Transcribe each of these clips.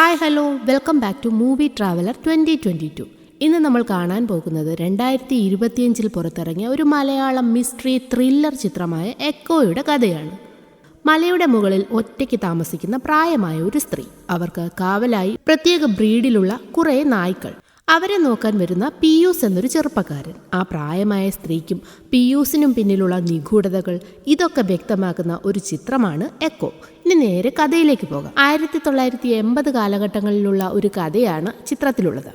Hi hello welcome back to movie traveller 2022. ഇന്ന് നമ്മൾ കാണാൻ പോകുന്നത് 2025 പുറത്തിറങ്ങിയ ഒരു മലയാളം മിസ്റ്ററി ത്രില്ലർ ചിത്രമായ എക്കോയുടെ കഥയാണ്. മലയുടെ മുകളിൽ ഒറ്റയ്ക്ക് താമസിക്കുന്ന പ്രായമായ ഒരു സ്ത്രീ, അവർക്ക് കാവലായി പ്രത്യേക ബ്രീഡിലുള്ള കുറേ നായ്ക്കൾ, അവരെ നോക്കാൻ വരുന്ന പിയൂസ് എന്നൊരു ചെറുപ്പക്കാരൻ. ആ പ്രായമായ സ്ത്രീക്കും പിയൂസിനും പിന്നിലുള്ള നിഗൂഢതകൾ ഇതൊക്കെ വ്യക്തമാക്കുന്ന ഒരു ചിത്രമാണ് എക്കോ. ഇനി നേരെ കഥയിലേക്ക് പോകാം. 1980 കാലഘട്ടങ്ങളിലുള്ള ഒരു കഥയാണ് ചിത്രത്തിലുള്ളത്.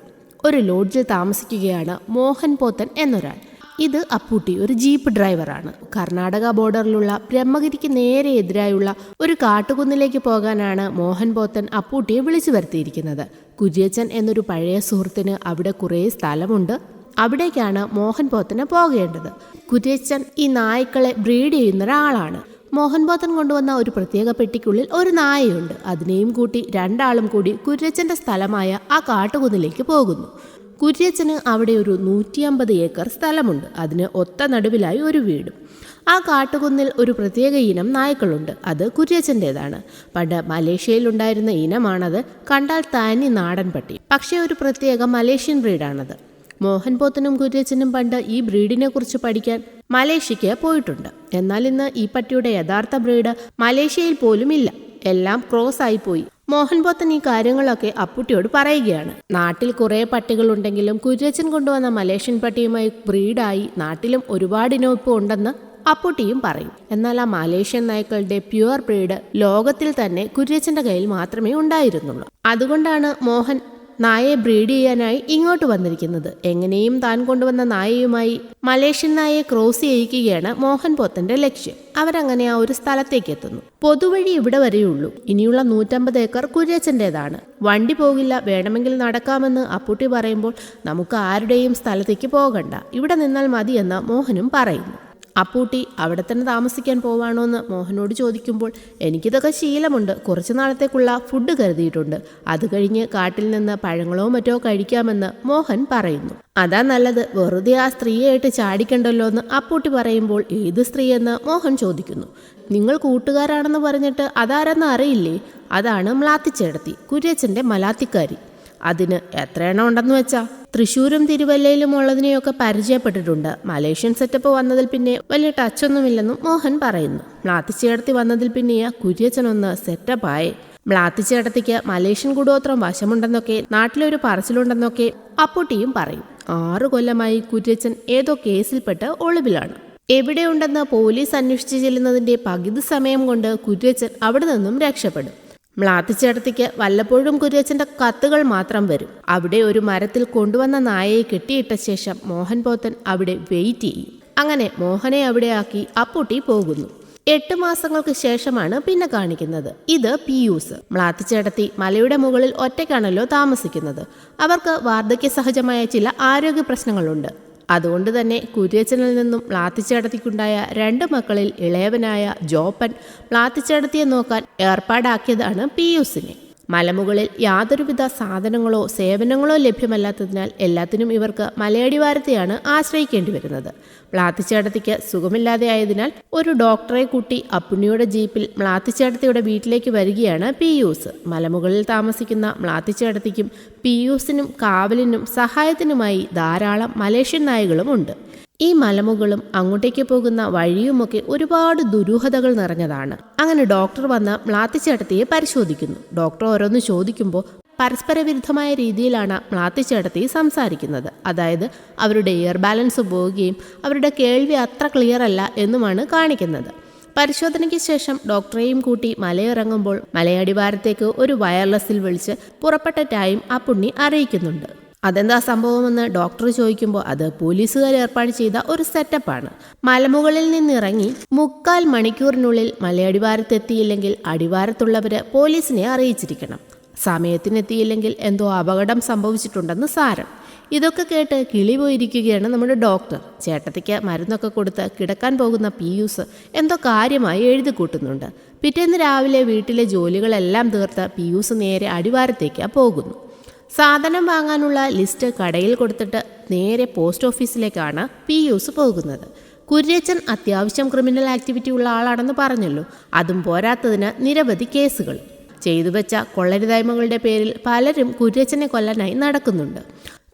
ഒരു ലോഡ്ജിൽ താമസിക്കുകയാണ് മോഹൻ പോത്തൻ എന്നൊരാൾ. ഇത് അപ്പൂട്ടി, ഒരു ജീപ്പ് ഡ്രൈവറാണ്. കർണാടക ബോർഡറിലുള്ള ബ്രഹ്മഗിരിക്ക് നേരെ എതിരായുള്ള ഒരു കാട്ടുകുന്നിലേക്ക് പോകാനാണ് മോഹൻ പോത്തൻ അപ്പൂട്ടിയെ വിളിച്ചു വരുത്തിയിരിക്കുന്നത്. കുര്യച്ചൻ എന്നൊരു പഴയ സുഹൃത്തിന് അവിടെ കുറേ സ്ഥലമുണ്ട്. അവിടേക്കാണ് മോഹൻ പോത്തന് പോകേണ്ടത്. കുര്യച്ചൻ ഈ നായ്ക്കളെ ബ്രീഡ് ചെയ്യുന്ന ഒരാളാണ്. മോഹൻ പോത്തൻ കൊണ്ടുവന്ന ഒരു പ്രത്യേക പെട്ടിക്കുള്ളിൽ ഒരു നായയുണ്ട്. അതിനെയും കൂട്ടി രണ്ടാളും കൂടി കുര്യച്ചന്റെ സ്ഥലമായ ആ കാട്ടുകുന്നിലേക്ക് പോകുന്നു. കുര്യച്ചന് അവിടെ ഒരു 150 ഏക്കർ സ്ഥലമുണ്ട്. അതിന് ഒത്ത നടുവിലായി ഒരു വീടും. ആ കാട്ടുകുന്നിൽ ഒരു പ്രത്യേക ഇനം നായ്ക്കളുണ്ട്. അത് കുര്യച്ചൻ്റേതാണ്. പണ്ട് മലേഷ്യയിലുണ്ടായിരുന്ന ഇനമാണത്. കണ്ടാൽ തനി നാടൻ പട്ടി, പക്ഷേ ഒരു പ്രത്യേക മലേഷ്യൻ ബ്രീഡാണത്. മോഹൻ പോത്തനും കുര്യച്ചനും പണ്ട് ഈ ബ്രീഡിനെ കുറിച്ച് പഠിക്കാൻ മലേഷ്യക്ക് പോയിട്ടുണ്ട്. എന്നാൽ ഇന്ന് ഈ പട്ടിയുടെ യഥാർത്ഥ ബ്രീഡ് മലേഷ്യയിൽ പോലും ഇല്ല. എല്ലാം ക്രോസ് ആയി പോയി. മോഹൻ പോത്തൻ ഈ കാര്യങ്ങളൊക്കെ അപ്പുട്ടിയോട് പറയുകയാണ്. നാട്ടിൽ കുറേ പട്ടികളുണ്ടെങ്കിലും കുര്യച്ചൻ കൊണ്ടുവന്ന മലേഷ്യൻ പട്ടിയുമായി ബ്രീഡായി നാട്ടിലും ഒരുപാട് ഇനം ഇപ്പോൾ ഉണ്ടെന്ന് അപ്പുട്ടിയും പറയും. എന്നാൽ ആ മലേഷ്യൻ നായ്ക്കളുടെ പ്യുവർ ബ്രീഡ് ലോകത്തിൽ തന്നെ കുര്യച്ചന്റെ കയ്യിൽ മാത്രമേ ഉണ്ടായിരുന്നുള്ളൂ. അതുകൊണ്ടാണ് മോഹൻ നായയെ ബ്രീഡ് ചെയ്യാനായി ഇങ്ങോട്ട് വന്നിരിക്കുന്നത്. എങ്ങനെയും താൻ കൊണ്ടുവന്ന നായയുമായി മലേഷ്യൻ നായയെ ക്രോസ് ചെയ്യിക്കുകയാണ് മോഹൻ പോത്തന്റെ ലക്ഷ്യം. അവരങ്ങനെ ആ ഒരു സ്ഥലത്തേക്ക് എത്തുന്നു. പൊതുവഴി ഇവിടെ വരെയുള്ളൂ. ഇനിയുള്ള 150 ഏക്കർ കുര്യച്ചൻ്റെതാണ്. വണ്ടി പോകില്ല, വേണമെങ്കിൽ നടക്കാമെന്ന് അപ്പൂട്ടി പറയുമ്പോൾ നമുക്ക് ആരുടെയും സ്ഥലത്തേക്ക് പോകണ്ട, ഇവിടെ നിന്നാൽ മതിയെന്ന് മോഹനും പറയുന്നു. അപ്പൂട്ടി അവിടെ തന്നെ താമസിക്കാൻ പോവാണോ എന്ന് മോഹനോട് ചോദിക്കുമ്പോൾ, എനിക്കിതൊക്കെ ശീലമുണ്ട്, കുറച്ച് നാളത്തേക്കുള്ള ഫുഡ് കരുതിയിട്ടുണ്ട്, അത് കഴിഞ്ഞ് കാട്ടിൽ നിന്ന് പഴങ്ങളോ മറ്റോ കഴിക്കാമെന്ന് മോഹൻ പറയുന്നു. അതാ നല്ലത്, വെറുതെ ആ സ്ത്രീയായിട്ട് ചാടിക്കണ്ടല്ലോ എന്ന് അപ്പൂട്ടി പറയുമ്പോൾ, ഏത് സ്ത്രീയെന്ന് മോഹൻ ചോദിക്കുന്നു. നിങ്ങൾ കൂട്ടുകാരാണെന്ന് പറഞ്ഞിട്ട് അതാരെന്ന് അറിയില്ലേ? അതാണ് മ്ലാത്തിച്ചേടത്തി, കുര്യച്ചന്റെ മലാത്തിക്കാരി. അതിന് എത്ര എണ്ണം ഉണ്ടെന്ന് വെച്ചാ? തൃശ്ശൂരും തിരുവല്ലയിലും ഉള്ളതിനെയൊക്കെ പരിചയപ്പെട്ടിട്ടുണ്ട്. മലേഷ്യൻ സെറ്റപ്പ് വന്നതിൽ പിന്നെ വലിയ ടച്ചൊന്നുമില്ലെന്നും മോഹൻ പറയുന്നു. മ്ലാത്തിച്ചേടത്തി വന്നതിൽ പിന്നെയാ കുര്യച്ചനൊന്ന് സെറ്റപ്പായേ. മ്ലാത്തിച്ചേടത്തിക്ക് മലേഷ്യൻ കൂടോത്രം വശമുണ്ടെന്നൊക്കെ നാട്ടിലൊരു പറച്ചിലുണ്ടെന്നൊക്കെ അപ്പൂട്ടിയും പറയും. 6 കൊല്ലമായി കുര്യച്ചൻ ഏതോ കേസിൽപ്പെട്ട് ഒളിവിലാണ്. എവിടെയുണ്ടെന്ന് പോലീസ് അന്വേഷിച്ച് ചെല്ലുന്നതിന്റെ പകുതി സമയം കൊണ്ട് കുര്യച്ചൻ അവിടെ നിന്നും രക്ഷപ്പെടും. മ്ലാത്തിച്ചേടത്തിക്ക് വല്ലപ്പോഴും കുര്യച്ചന്റെ കത്തുകൾ മാത്രം വരും. അവിടെ ഒരു മരത്തിൽ കൊണ്ടുവന്ന നായയെ കെട്ടിയിട്ട ശേഷം മോഹൻ പോത്തൻ അവിടെ വെയിറ്റ് ചെയ്യും. അങ്ങനെ മോഹനെ അവിടെ ആക്കി അപ്പൂട്ടി പോകുന്നു. 8 മാസങ്ങൾക്ക് ശേഷമാണ് പിന്നെ കാണിക്കുന്നത്. ഇത് പിയൂസ്. മ്ലാത്തിച്ചേടത്തി മലയുടെ മുകളിൽ ഒറ്റയ്ക്കാണല്ലോ താമസിക്കുന്നത്. അവർക്ക് വാർദ്ധക്യ സഹജമായ ചില ആരോഗ്യ പ്രശ്നങ്ങളുണ്ട്. അതുകൊണ്ട് തന്നെ കുര്യച്ചനിൽ നിന്നും മ്ലാത്തിച്ചേടത്തിക്കുണ്ടായ 2 മക്കളിൽ ഇളയവനായ ജോപ്പൻ മ്ലാത്തിച്ചേടത്തിയെ നോക്കാൻ ഏർപ്പാടാക്കിയതാണ് പിയൂസിനെ. മലമുകളിൽ യാതൊരുവിധ സാധനങ്ങളോ സേവനങ്ങളോ ലഭ്യമല്ലാത്തതിനാൽ എല്ലാത്തിനും ഇവർക്ക് മലയടിവാരത്തെയാണ് ആശ്രയിക്കേണ്ടി വരുന്നത്. മ്ലാത്തിച്ചേടത്തിക്ക് സുഖമില്ലാതെ ആയതിനാൽ ഒരു ഡോക്ടറെ കൂട്ടി അപ്പുണ്ണിയുടെ ജീപ്പിൽ മ്ലാത്തിച്ചേടത്തിയുടെ വീട്ടിലേക്ക് വരികയാണ് പിയൂസ്. മലമുകളിൽ താമസിക്കുന്ന മ്ലാത്തിച്ചേടത്തിക്കും പിയൂസിനും കാവലിനും സഹായത്തിനുമായി ധാരാളം മലേഷ്യൻ നായകളും ഉണ്ട്. ഈ മലമുകളും അങ്ങോട്ടേക്ക് പോകുന്ന വഴിയുമൊക്കെ ഒരുപാട് ദുരൂഹതകൾ നിറഞ്ഞതാണ്. അങ്ങനെ ഡോക്ടർ വന്ന് മ്ലാത്തിച്ചേടത്തിയെ പരിശോധിക്കുന്നു. ഡോക്ടർ ഓരോന്ന് ചോദിക്കുമ്പോൾ പരസ്പര വിരുദ്ധമായ രീതിയിലാണ് മ്ലാത്തിച്ചേടത്തി സംസാരിക്കുന്നത്. അതായത് അവരുടെ എയർ ബാലൻസ് പോവുകയും അവരുടെ കേൾവി അത്ര ക്ലിയർ അല്ല എന്നുമാണ് കാണിക്കുന്നത്. പരിശോധനയ്ക്ക് ശേഷം ഡോക്ടറെയും കൂട്ടി മലയിറങ്ങുമ്പോൾ മലയടിവാരത്തേക്ക് ഒരു വയർലെസ്സിൽ വിളിച്ച് പുറപ്പെട്ട ടൈം അപ്പുണ്ണി അറിയിക്കുന്നുണ്ട്. അതെന്താ സംഭവമെന്ന് ഡോക്ടർ ചോദിക്കുമ്പോൾ അത് പോലീസുകാർ ഏർപ്പാട് ചെയ്ത ഒരു സെറ്റപ്പാണ്. മലമുകളിൽ നിന്നിറങ്ങി 3/4 മണിക്കൂറിനുള്ളിൽ മലയടിവാരത്തെത്തിയില്ലെങ്കിൽ അടിവാരത്തുള്ളവര് പോലീസിനെ അറിയിച്ചിരിക്കണം. സമയത്തിനെത്തിയില്ലെങ്കിൽ എന്തോ അപകടം സംഭവിച്ചിട്ടുണ്ടെന്ന് സാരം. ഇതൊക്കെ കേട്ട് കിളി പോയിരിക്കുകയാണ് നമ്മുടെ ഡോക്ടർ. ചേട്ടത്തിക്ക് മരുന്നൊക്കെ കൊടുത്ത് കിടക്കാൻ പോകുന്ന പിയൂസ് എന്തോ കാര്യമായി എഴുതി കൂട്ടുന്നുണ്ട്. പിറ്റേന്ന് രാവിലെ വീട്ടിലെ ജോലികളെല്ലാം തീർത്ത് പിയൂസ് നേരെ അടിവാരത്തേക്ക് പോകുന്നു. സാധനം വാങ്ങാനുള്ള ലിസ്റ്റ് കടയിൽ കൊടുത്തിട്ട് നേരെ പോസ്റ്റ് ഓഫീസിലേക്കാണ് പിയൂസ് പോകുന്നത്. കുര്യച്ചൻ അത്യാവശ്യം ക്രിമിനൽ ആക്ടിവിറ്റി ഉള്ള ആളാണെന്ന് പറഞ്ഞല്ലോ. അതും പോരാത്തതിന് നിരവധി കേസുകൾ. ചെയ്തു വെച്ച കൊള്ളരുതായ്മകളുടെ പേരിൽ പലരും കുര്യച്ചനെ കൊല്ലാനായി നടക്കുന്നുണ്ട്.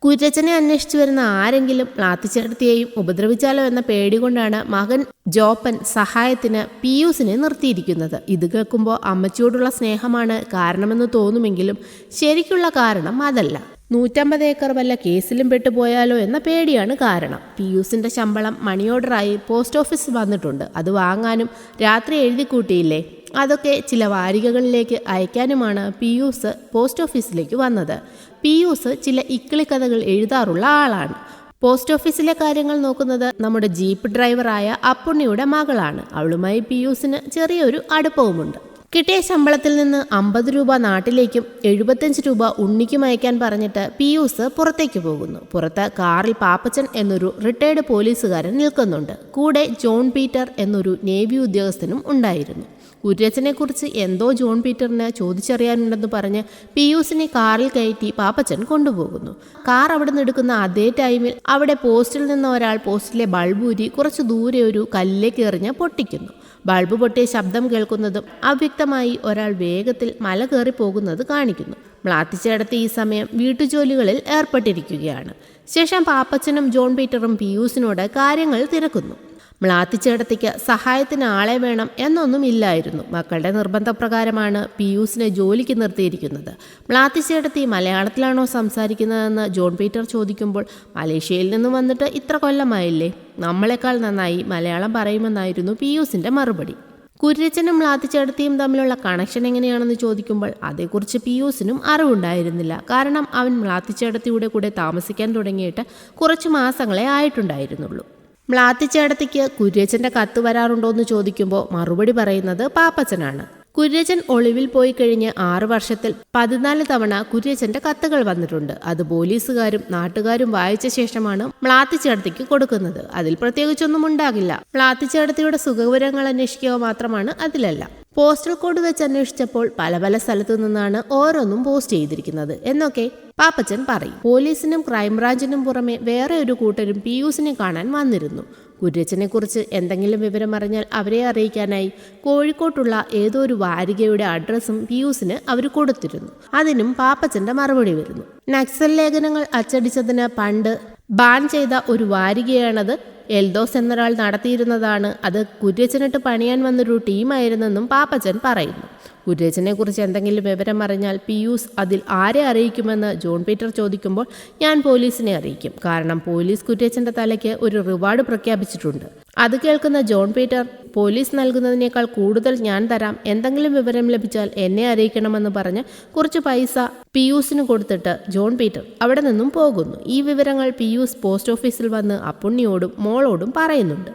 കുര്യച്ചനെ അന്വേഷിച്ചു വരുന്ന ആരെങ്കിലും മ്ലാത്തിച്ചേട്ടത്തിയെയും ഉപദ്രവിച്ചാലോ എന്ന പേടി കൊണ്ടാണ് മകൻ ജോപ്പൻ സഹായത്തിന് പിയൂസിനെ നിർത്തിയിരിക്കുന്നത്. ഇത് കേൾക്കുമ്പോൾ അമ്മച്ചിയോടുള്ള സ്നേഹമാണ് കാരണമെന്ന് തോന്നുമെങ്കിലും ശരിക്കുള്ള കാരണം അതല്ല. 150 ഏക്കർ വല്ല കേസിലും പെട്ടുപോയാലോ എന്ന പേടിയാണ് കാരണം. പിയൂസിന്റെ ശമ്പളം മണി ഓർഡറായി പോസ്റ്റ് ഓഫീസിൽ വന്നിട്ടുണ്ട്. അത് വാങ്ങാനും രാത്രി എഴുതി കൂട്ടിയില്ലേ, അതൊക്കെ ചില വാരികകളിലേക്ക് അയക്കാനുമാണ് പിയൂസ് പോസ്റ്റ് ഓഫീസിലേക്ക് വന്നത്. പിയൂസ് ചില ഇക്കിളിക്കഥകൾ എഴുതാറുള്ള ആളാണ്. പോസ്റ്റ് ഓഫീസിലെ കാര്യങ്ങൾ നോക്കുന്നത് നമ്മുടെ ജീപ്പ് ഡ്രൈവറായ അപ്പുണ്ണിയുടെ മകളാണ്. അവളുമായി പിയൂസിന് ചെറിയൊരു അടുപ്പവുമുണ്ട്. കിട്ടിയ ശമ്പളത്തിൽ നിന്ന് 50 രൂപ നാട്ടിലേക്കും 75 രൂപ ഉണ്ണിക്കും അയക്കാൻ പറഞ്ഞിട്ട് പിയൂസ് പുറത്തേക്ക് പോകുന്നു. പുറത്ത് കാറിൽ പാപ്പച്ചൻ എന്നൊരു റിട്ടയർഡ് പോലീസുകാരൻ നിൽക്കുന്നുണ്ട്. കൂടെ ജോൺ പീറ്റർ എന്നൊരു നേവി ഉദ്യോഗസ്ഥനും ഉണ്ടായിരുന്നു. കുര്യച്ചനെക്കുറിച്ച് എന്തോ ജോൺ പീറ്ററിന് ചോദിച്ചറിയാനുണ്ടെന്ന് പറഞ്ഞ് പിയൂസിനെ കാറിൽ കയറ്റി പാപ്പച്ചൻ കൊണ്ടുപോകുന്നു. കാർ അവിടെ നിന്ന് എടുക്കുന്ന അതേ ടൈമിൽ അവിടെ പോസ്റ്റിൽ നിന്ന് ഒരാൾ പോസ്റ്റിലെ ബൾബൂരി കുറച്ച് ദൂരെ ഒരു കല്ലിലേക്ക് എറിഞ്ഞ് പൊട്ടിക്കുന്നു. ബൾബ് പൊട്ടിയ ശബ്ദം കേൾക്കുന്നതും അവ്യക്തമായി ഒരാൾ വേഗത്തിൽ മല കയറി പോകുന്നത് കാണിക്കുന്നു. മ്ലാത്തിച്ചേടത്തി ഈ സമയം വീട്ടുജോലികളിൽ ഏർപ്പെട്ടിരിക്കുകയാണ്. ശേഷം പാപ്പച്ചനും ജോൺ പീറ്ററും പിയൂസിനോട് കാര്യങ്ങൾ തിരക്കുന്നു. മ്ലാത്തിച്ചേടത്തിക്ക് സഹായത്തിന് ആളെ വേണം എന്നൊന്നും ഇല്ലായിരുന്നു. മക്കളുടെ നിർബന്ധപ്രകാരമാണ് പിയൂസിനെ ജോലിക്ക് നിർത്തിയിരിക്കുന്നത്. മ്ലാത്തിച്ചേടത്തി മലയാളത്തിലാണോ സംസാരിക്കുന്നതെന്ന് ജോൺ പീറ്റർ ചോദിക്കുമ്പോൾ മലേഷ്യയിൽ നിന്ന് വന്നിട്ട് ഇത്ര കൊല്ലമായില്ലേ, നമ്മളെക്കാൾ നന്നായി മലയാളം പറയുമെന്നായിരുന്നു പിയൂസിന്റെ മറുപടി. കുര്യച്ചനും മ്ലാത്തിച്ചേടത്തിയും തമ്മിലുള്ള കണക്ഷൻ എങ്ങനെയാണെന്ന് ചോദിക്കുമ്പോൾ അതേക്കുറിച്ച് പിയൂസിനും അറിവുണ്ടായിരുന്നില്ല. കാരണം അവൻ മ്ലാത്തിച്ചേടത്തിയുടെ കൂടെ താമസിക്കാൻ തുടങ്ങിയിട്ട് കുറച്ച് മാസങ്ങളെ ആയിട്ടുണ്ടായിരുന്നുള്ളൂ. മ്ലാത്തിച്ചേടത്തിക്ക് കുര്യച്ചന്റെ കത്ത് വരാറുണ്ടോയെന്ന് ചോദിക്കുമ്പോൾ മറുപടി പറയുന്നത് പാപ്പച്ചനാണ്. കുര്യച്ചൻ ഒളിവിൽ പോയി കഴിഞ്ഞ് 6 വർഷത്തിൽ 14 തവണ കുര്യച്ചന്റെ കത്തുകൾ വന്നിട്ടുണ്ട്. അത് പോലീസുകാരും നാട്ടുകാരും വായിച്ച ശേഷമാണ് മ്ലാത്തിച്ചേടത്തിക്ക് കൊടുക്കുന്നത്. അതിൽ പ്രത്യേകിച്ചൊന്നും ഉണ്ടാകില്ല. മ്ലാത്തിച്ചേടത്തിയുടെ സുഖവിവരങ്ങൾ അന്വേഷിക്കുക മാത്രമാണ് അതിലല്ല. പോസ്റ്റൽ കോഡ് വെച്ച് അന്വേഷിച്ചപ്പോൾ പല സ്ഥലത്തു നിന്നാണ് ഓരോന്നും പോസ്റ്റ് ചെയ്തിരിക്കുന്നത് എന്നൊക്കെ പാപ്പച്ചൻ പറയും. പോലീസിനും ക്രൈംബ്രാഞ്ചിനും പുറമെ വേറെ ഒരു കൂട്ടരും പിയൂസിനെ കാണാൻ വന്നിരുന്നു. കുര്യച്ചനെ കുറിച്ച് എന്തെങ്കിലും വിവരം അറിഞ്ഞാൽ അവരെ അറിയിക്കാനായി കോഴിക്കോട്ടുള്ള ഏതോ ഒരു വാരികയുടെ അഡ്രസ്സും പിയൂസിന് അവർ കൊടുത്തിരുന്നു. അതിനും പാപ്പച്ചന്റെ മറുപടി വരുന്നു. നക്സൽ ലേഖനങ്ങൾ അച്ചടിച്ചതിന് പണ്ട് ബാൻ ചെയ്ത ഒരു വാരികയാണത്. എൽദോസ് എന്നൊരാൾ നടത്തിയിരുന്നതാണ്. അത് കുര്യച്ചനിട്ട് പണിയാൻ വന്നൊരു ടീമായിരുന്നെന്നും പാപ്പച്ചൻ പറയുന്നു. കുര്യച്ചനെ കുറിച്ച് എന്തെങ്കിലും വിവരം അറിഞ്ഞാൽ പിയൂസ് അതിൽ ആരെ അറിയിക്കുമെന്ന് ജോൺ പീറ്റർ ചോദിക്കുമ്പോൾ ഞാൻ പോലീസിനെ അറിയിക്കും. കാരണം പോലീസ് കുര്യച്ചന്റെ തലയ്ക്ക് ഒരു റിവാർഡ് പ്രഖ്യാപിച്ചിട്ടുണ്ട്. അത് കേൾക്കുന്ന ജോൺ പീറ്റർ പോലീസ് നൽകുന്നതിനേക്കാൾ കൂടുതൽ ഞാൻ തരാം, എന്തെങ്കിലും വിവരം ലഭിച്ചാൽ എന്നെ അറിയിക്കണമെന്ന് പറഞ്ഞ് കുറച്ച് പൈസ പിയൂസിന് കൊടുത്തിട്ട് ജോൺ പീറ്റർ അവിടെ നിന്നും പോകുന്നു. ഈ വിവരങ്ങൾ പിയൂസ് പോസ്റ്റ് ഓഫീസിൽ വന്ന് അപ്പുണ്ണിയോടും മോളോടും പറയുന്നുണ്ട്.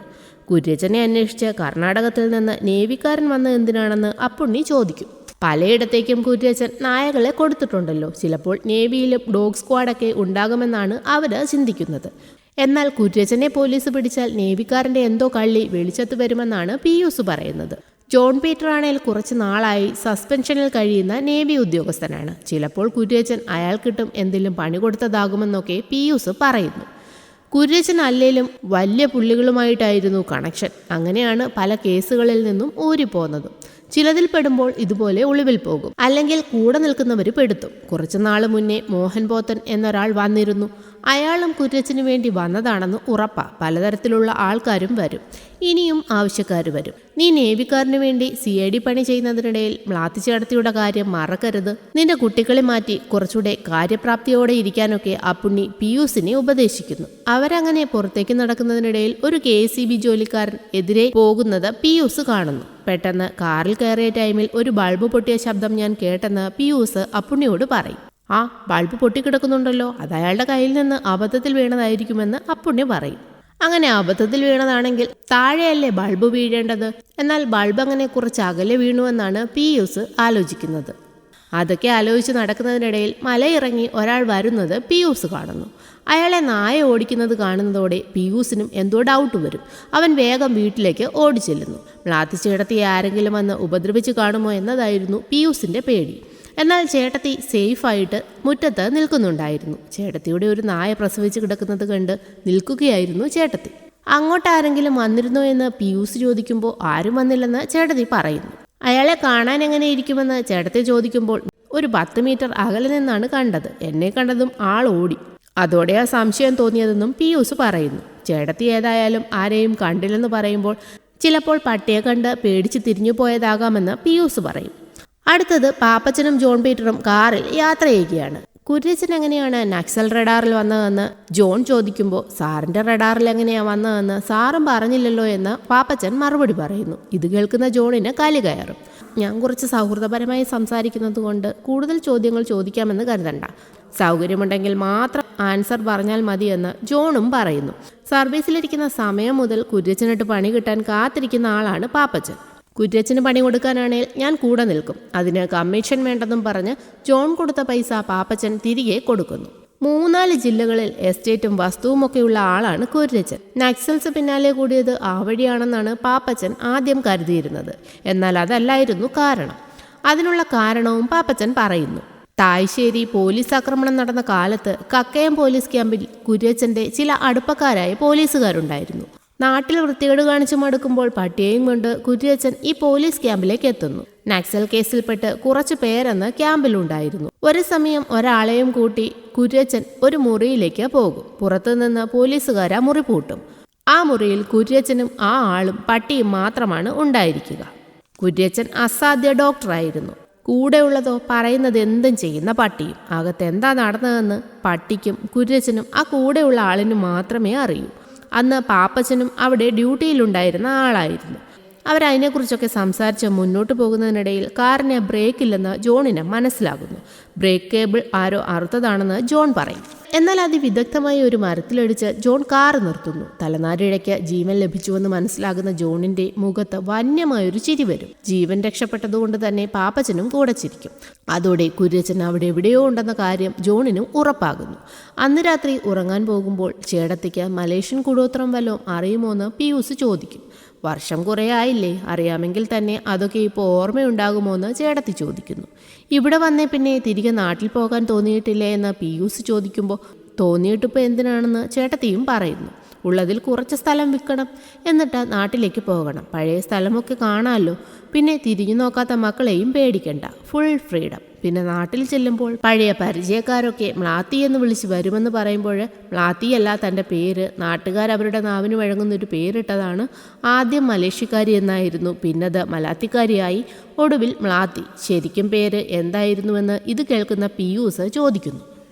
കുര്യച്ചനെ അന്വേഷിച്ച് കർണാടകത്തിൽ നിന്ന് നേവിക്കാരൻ വന്നത് എന്തിനാണെന്ന് അപ്പുണ്ണി ചോദിക്കും. പലയിടത്തേക്കും കുര്യച്ചൻ നായകളെ കൊടുത്തിട്ടുണ്ടല്ലോ, ചിലപ്പോൾ നേവിയിലും ഡോഗ് സ്ക്വാഡൊക്കെ ഉണ്ടാകുമെന്നാണ് അവർ ചിന്തിക്കുന്നത്. എന്നാൽ കുര്യച്ചനെ പോലീസ് പിടിച്ചാൽ നേവിക്കാരൻ്റെ എന്തോ കള്ളി വെളിച്ചത്ത് വരുമെന്നാണ് പിയൂസ് പറയുന്നത്. ജോൺ പീറ്റർ ആണെങ്കിൽ കുറച്ച് നാളായി സസ്പെൻഷനിൽ കഴിയുന്ന നേവി ഉദ്യോഗസ്ഥനാണ്. ചിലപ്പോൾ കുര്യച്ചൻ അയാൾക്കിട്ടും എന്തെങ്കിലും പണി കൊടുത്തതാകുമെന്നൊക്കെ പിയൂസ് പറയുന്നു. കുര്യച്ചൻ അല്ലേലും വലിയ പുള്ളികളുമായിട്ടായിരുന്നു കണക്ഷൻ. അങ്ങനെയാണ് പല കേസുകളിൽ നിന്നും ഊരിപ്പോകുന്നതും. ചിലതിൽ പെടുമ്പോൾ ഇതുപോലെ ഒളിവിൽ പോകും, അല്ലെങ്കിൽ കൂടെ നിൽക്കുന്നവർ പെടുത്തും. കുറച്ചു നാൾ മുന്നേ മോഹൻ പോത്തൻ എന്നൊരാൾ വന്നിരുന്നു. അയാളും കുര്യച്ചന് വേണ്ടി വന്നതാണെന്ന് ഉറപ്പാ. പലതരത്തിലുള്ള ആൾക്കാരും വരും, ഇനിയും ആവശ്യക്കാർ വരും. നീ നേവിക്കാരന് വേണ്ടി CID പണി ചെയ്യുന്നതിനിടയിൽ മ്ലാത്തിച്ചേടത്തിയുടെ കാര്യം മറക്കരുത്. നിന്റെ കുട്ടികളെ മാറ്റി കുറച്ചുകൂടെ കാര്യപ്രാപ്തിയോടെ ഇരിക്കാനൊക്കെ അപ്പുണ്ണി പിയൂസിനെ ഉപദേശിക്കുന്നു. അവരങ്ങനെ പുറത്തേക്ക് നടക്കുന്നതിനിടയിൽ ഒരു KCB ജോലിക്കാരൻ എതിരെ പോകുന്നത് പിയൂസ് കാണുന്നു. പെട്ടെന്ന് കാറിൽ കയറിയ ടൈമിൽ ഒരു ബൾബ് പൊട്ടിയ ശബ്ദം ഞാൻ കേട്ടെന്ന് പിയൂസ് അപ്പുണ്ണിയോട് പറയും. ആ ബൾബ് പൊട്ടിക്കിടക്കുന്നുണ്ടല്ലോ, അത് അയാളുടെ കയ്യിൽ നിന്ന് അബദ്ധത്തിൽ വീണതായിരിക്കുമെന്ന് അപ്പുണ്ണി പറയും. അങ്ങനെ അബദ്ധത്തിൽ വീണതാണെങ്കിൽ താഴെയല്ലേ ബൾബ് വീഴേണ്ടത്? എന്നാൽ ബൾബ് അങ്ങനെ കുറച്ച് അകലെ വീണുവെന്നാണ് പിയൂസ് ആലോചിക്കുന്നത്. അതൊക്കെ ആലോചിച്ച് നടക്കുന്നതിനിടയിൽ മലയിറങ്ങി ഒരാൾ വരുന്നത് പിയൂസ് കാണുന്നു. അയാളെ നായ ഓടിക്കുന്നത് കാണുന്നതോടെ പിയൂസിനും എന്തോ ഡൗട്ട് വരും. അവൻ വേഗം വീട്ടിലേക്ക് ഓടിച്ചെല്ലുന്നു. മ്ലാത്തിച്ചേടത്തിയെ ആരെങ്കിലും വന്ന് ഉപദ്രവിച്ച് കാണുമോ എന്നതായിരുന്നു പിയൂസിൻ്റെ പേടി. എന്നാൽ ചേട്ടത്തി സേഫായിട്ട് മുറ്റത്ത് നിൽക്കുന്നുണ്ടായിരുന്നു. ചേട്ടത്തിയുടെ ഒരു നായ പ്രസവിച്ച് കിടക്കുന്നത് കണ്ട് നിൽക്കുകയായിരുന്നു ചേട്ടത്തി. അങ്ങോട്ട് ആരെങ്കിലും വന്നിരുന്നോ എന്ന് പിയൂസ് ചോദിക്കുമ്പോൾ ആരും വന്നില്ലെന്ന് ചേട്ടത്തി പറയുന്നു. അയാളെ കാണാൻ എങ്ങനെ ഇരിക്കുമെന്ന് ചേട്ടത്തി ചോദിക്കുമ്പോൾ ഒരു 10 മീറ്റർ അകലെ നിന്നാണ് കണ്ടത്. എന്നെ കണ്ടതും ആൾ ഓടി. അതോടെ ആ സംശയം തോന്നിയതെന്നും പിയൂസ് പറയുന്നു. ചേട്ടത്തി ഏതായാലും ആരെയും കണ്ടില്ലെന്ന് പറയുമ്പോൾ ചിലപ്പോൾ പട്ടിയെ കണ്ട് പേടിച്ച് തിരിഞ്ഞു പോയതാകാമെന്ന് പിയൂസ് പറയും. അടുത്തത് പാപ്പച്ചനും ജോൺ പീറ്ററും കാറിൽ യാത്ര ചെയ്യുകയാണ്. കുര്യച്ചൻ എങ്ങനെയാണ് നക്സൽ റഡാറിൽ വന്നതെന്ന് ജോൺ ചോദിക്കുമ്പോൾ സാറിൻ്റെ റഡാറിൽ എങ്ങനെയാണ് വന്നതെന്ന് സാറും പറഞ്ഞില്ലല്ലോ എന്ന് പാപ്പച്ചൻ മറുപടി പറയുന്നു. ഇത് കേൾക്കുന്ന ജോണിന് കലി കയറും. ഞാൻ കുറച്ച് സൗഹൃദപരമായി സംസാരിക്കുന്നത് കൊണ്ട് കൂടുതൽ ചോദ്യങ്ങൾ ചോദിക്കാമെന്ന് കരുതണ്ട, സൗകര്യമുണ്ടെങ്കിൽ മാത്രം ആൻസർ പറഞ്ഞാൽ മതിയെന്ന് ജോണും പറയുന്നു. സർവീസിലിരിക്കുന്ന സമയം മുതൽ കുര്യച്ചനിട്ട് പണി കിട്ടാൻ കാത്തിരിക്കുന്ന ആളാണ് പാപ്പച്ചൻ. കുര്യച്ചന് പണി കൊടുക്കാനാണെങ്കിൽ ഞാൻ കൂടെ നിൽക്കും, അതിന് കമ്മീഷൻ വേണ്ടെന്നും പറഞ്ഞ് ജോൺ കൊടുത്ത പൈസ പാപ്പച്ചൻ തിരികെ കൊടുക്കുന്നു. 3-4 ജില്ലകളിൽ എസ്റ്റേറ്റും വസ്തുവുമൊക്കെയുള്ള ആളാണ് കുര്യച്ചൻ. നക്സൽസ് പിന്നാലെ കൂടിയത് ആ വഴിയാണെന്നാണ് പാപ്പച്ചൻ ആദ്യം കരുതിയിരുന്നത്. എന്നാൽ അതല്ലായിരുന്നു കാരണം. അതിനുള്ള കാരണവും പാപ്പച്ചൻ പറയുന്നു. തായ്ശ്ശേരി പോലീസ് ആക്രമണം നടന്ന കാലത്ത് കക്കയം പോലീസ് ക്യാമ്പിൽ കുര്യച്ചൻ്റെ ചില അടുപ്പക്കാരായ പോലീസുകാരുണ്ടായിരുന്നു. നാട്ടിൽ വൃത്തികേട് കാണിച്ചു മടുക്കുമ്പോൾ പട്ടിയെയും കൊണ്ട് കുര്യച്ചൻ ഈ പോലീസ് ക്യാമ്പിലേക്ക് എത്തുന്നു. നക്സൽ കേസിൽപ്പെട്ട് കുറച്ചു പേരെന്ന് ക്യാമ്പിലുണ്ടായിരുന്നു. ഒരു സമയം ഒരാളെയും കൂട്ടി കുര്യച്ചൻ ഒരു മുറിയിലേക്ക് പോകും. പുറത്തുനിന്ന് പോലീസുകാർ ആ മുറി പൂട്ടും. ആ മുറിയിൽ കുര്യച്ചനും ആ ആളും പട്ടിയും മാത്രമാണ് ഉണ്ടായിരിക്കുക. കുര്യച്ചൻ അസാധ്യ ഡോക്ടറായിരുന്നു. കൂടെയുള്ളതോ പറയുന്നത് എന്തും ചെയ്യുന്ന പട്ടിയും. അകത്ത് എന്താ നടന്നതെന്ന് പട്ടിക്കും കുര്യച്ചനും ആ കൂടെയുള്ള ആളിനും മാത്രമേ അറിയൂ. അന്ന് പാപ്പച്ചനും അവിടെ ഡ്യൂട്ടിയിലുണ്ടായിരുന്ന ആളായിരുന്നു. അവരതിനെക്കുറിച്ചൊക്കെ സംസാരിച്ച് മുന്നോട്ട് പോകുന്നതിനിടയിൽ കാറിന് ബ്രേക്കില്ലെന്ന് ജോണിന് മനസ്സിലാകുന്നു. ബ്രേക്ക് കേബിൾ ആരോ അറുത്തതാണെന്ന് ജോൺ പറയും. എന്നാൽ അതിവിദഗ്ധമായി ഒരു മരത്തിലടിച്ച് ജോൺ കാറ് നിർത്തുന്നു. തലനാരിഴയ്ക്ക് ജീവൻ ലഭിച്ചുവെന്ന് മനസ്സിലാകുന്ന ജോണിന്റെ മുഖത്ത് വന്യമായൊരു ചിരി വരും. ജീവൻ രക്ഷപ്പെട്ടതുകൊണ്ട് തന്നെ പാപ്പച്ചനും കൂടെ ചിരിക്കും. അതോടെ കുര്യച്ചൻ അവിടെ എവിടെയോ ഉണ്ടെന്ന കാര്യം ജോണിനും ഉറപ്പാകുന്നു. അന്ന് രാത്രി ഉറങ്ങാൻ പോകുമ്പോൾ ചേടത്തിക്ക് മലേഷ്യൻ കൂടോത്രം വല്ലതും അറിയുമോ എന്ന് പിയൂസ് ചോദിക്കും. വർഷം കുറേ ആയില്ലേ, അറിയാമെങ്കിൽ തന്നെ അതൊക്കെ ഇപ്പോൾ ഓർമ്മയുണ്ടാകുമോ എന്ന് ചേടത്തി ചോദിക്കുന്നു. ഇവിടെ വന്നേ പിന്നെ തിരികെ നാട്ടിൽ പോകാൻ തോന്നിയിട്ടില്ലേ എന്ന് പിയൂസ് ചോദിക്കുമ്പോൾ തോന്നിയിട്ടിപ്പോൾ എന്തിനാണെന്ന് ചേട്ടത്തിയും പറയുന്നു. ഉള്ളതിൽ കുറച്ച് സ്ഥലം വിൽക്കണം, എന്നിട്ട് നാട്ടിലേക്ക് പോകണം, പഴയ സ്ഥലമൊക്കെ കാണാമല്ലോ, പിന്നെ തിരിഞ്ഞു നോക്കാത്ത മക്കളെയും പേടിക്കണ്ട, ഫുൾ ഫ്രീഡം. പിന്നെ നാട്ടിൽ ചെല്ലുമ്പോൾ പഴയ പരിചയക്കാരൊക്കെ മ്ലാത്തി എന്ന് വിളിച്ച് വരുമെന്ന് പറയുമ്പോൾ മ്ലാത്തിയല്ല തൻ്റെ പേര്, നാട്ടുകാരവരുടെ നാവിന് വഴങ്ങുന്നൊരു പേരിട്ടതാണ്. ആദ്യം മലേഷ്യക്കാരി എന്നായിരുന്നു, പിന്നത് മലാത്തിക്കാരിയായി, ഒടുവിൽ മ്ലാത്തി. ശരിക്കും പേര് എന്തായിരുന്നുവെന്ന് ഇത് കേൾക്കുന്ന പിയൂസ് ചോദിക്കുന്നു.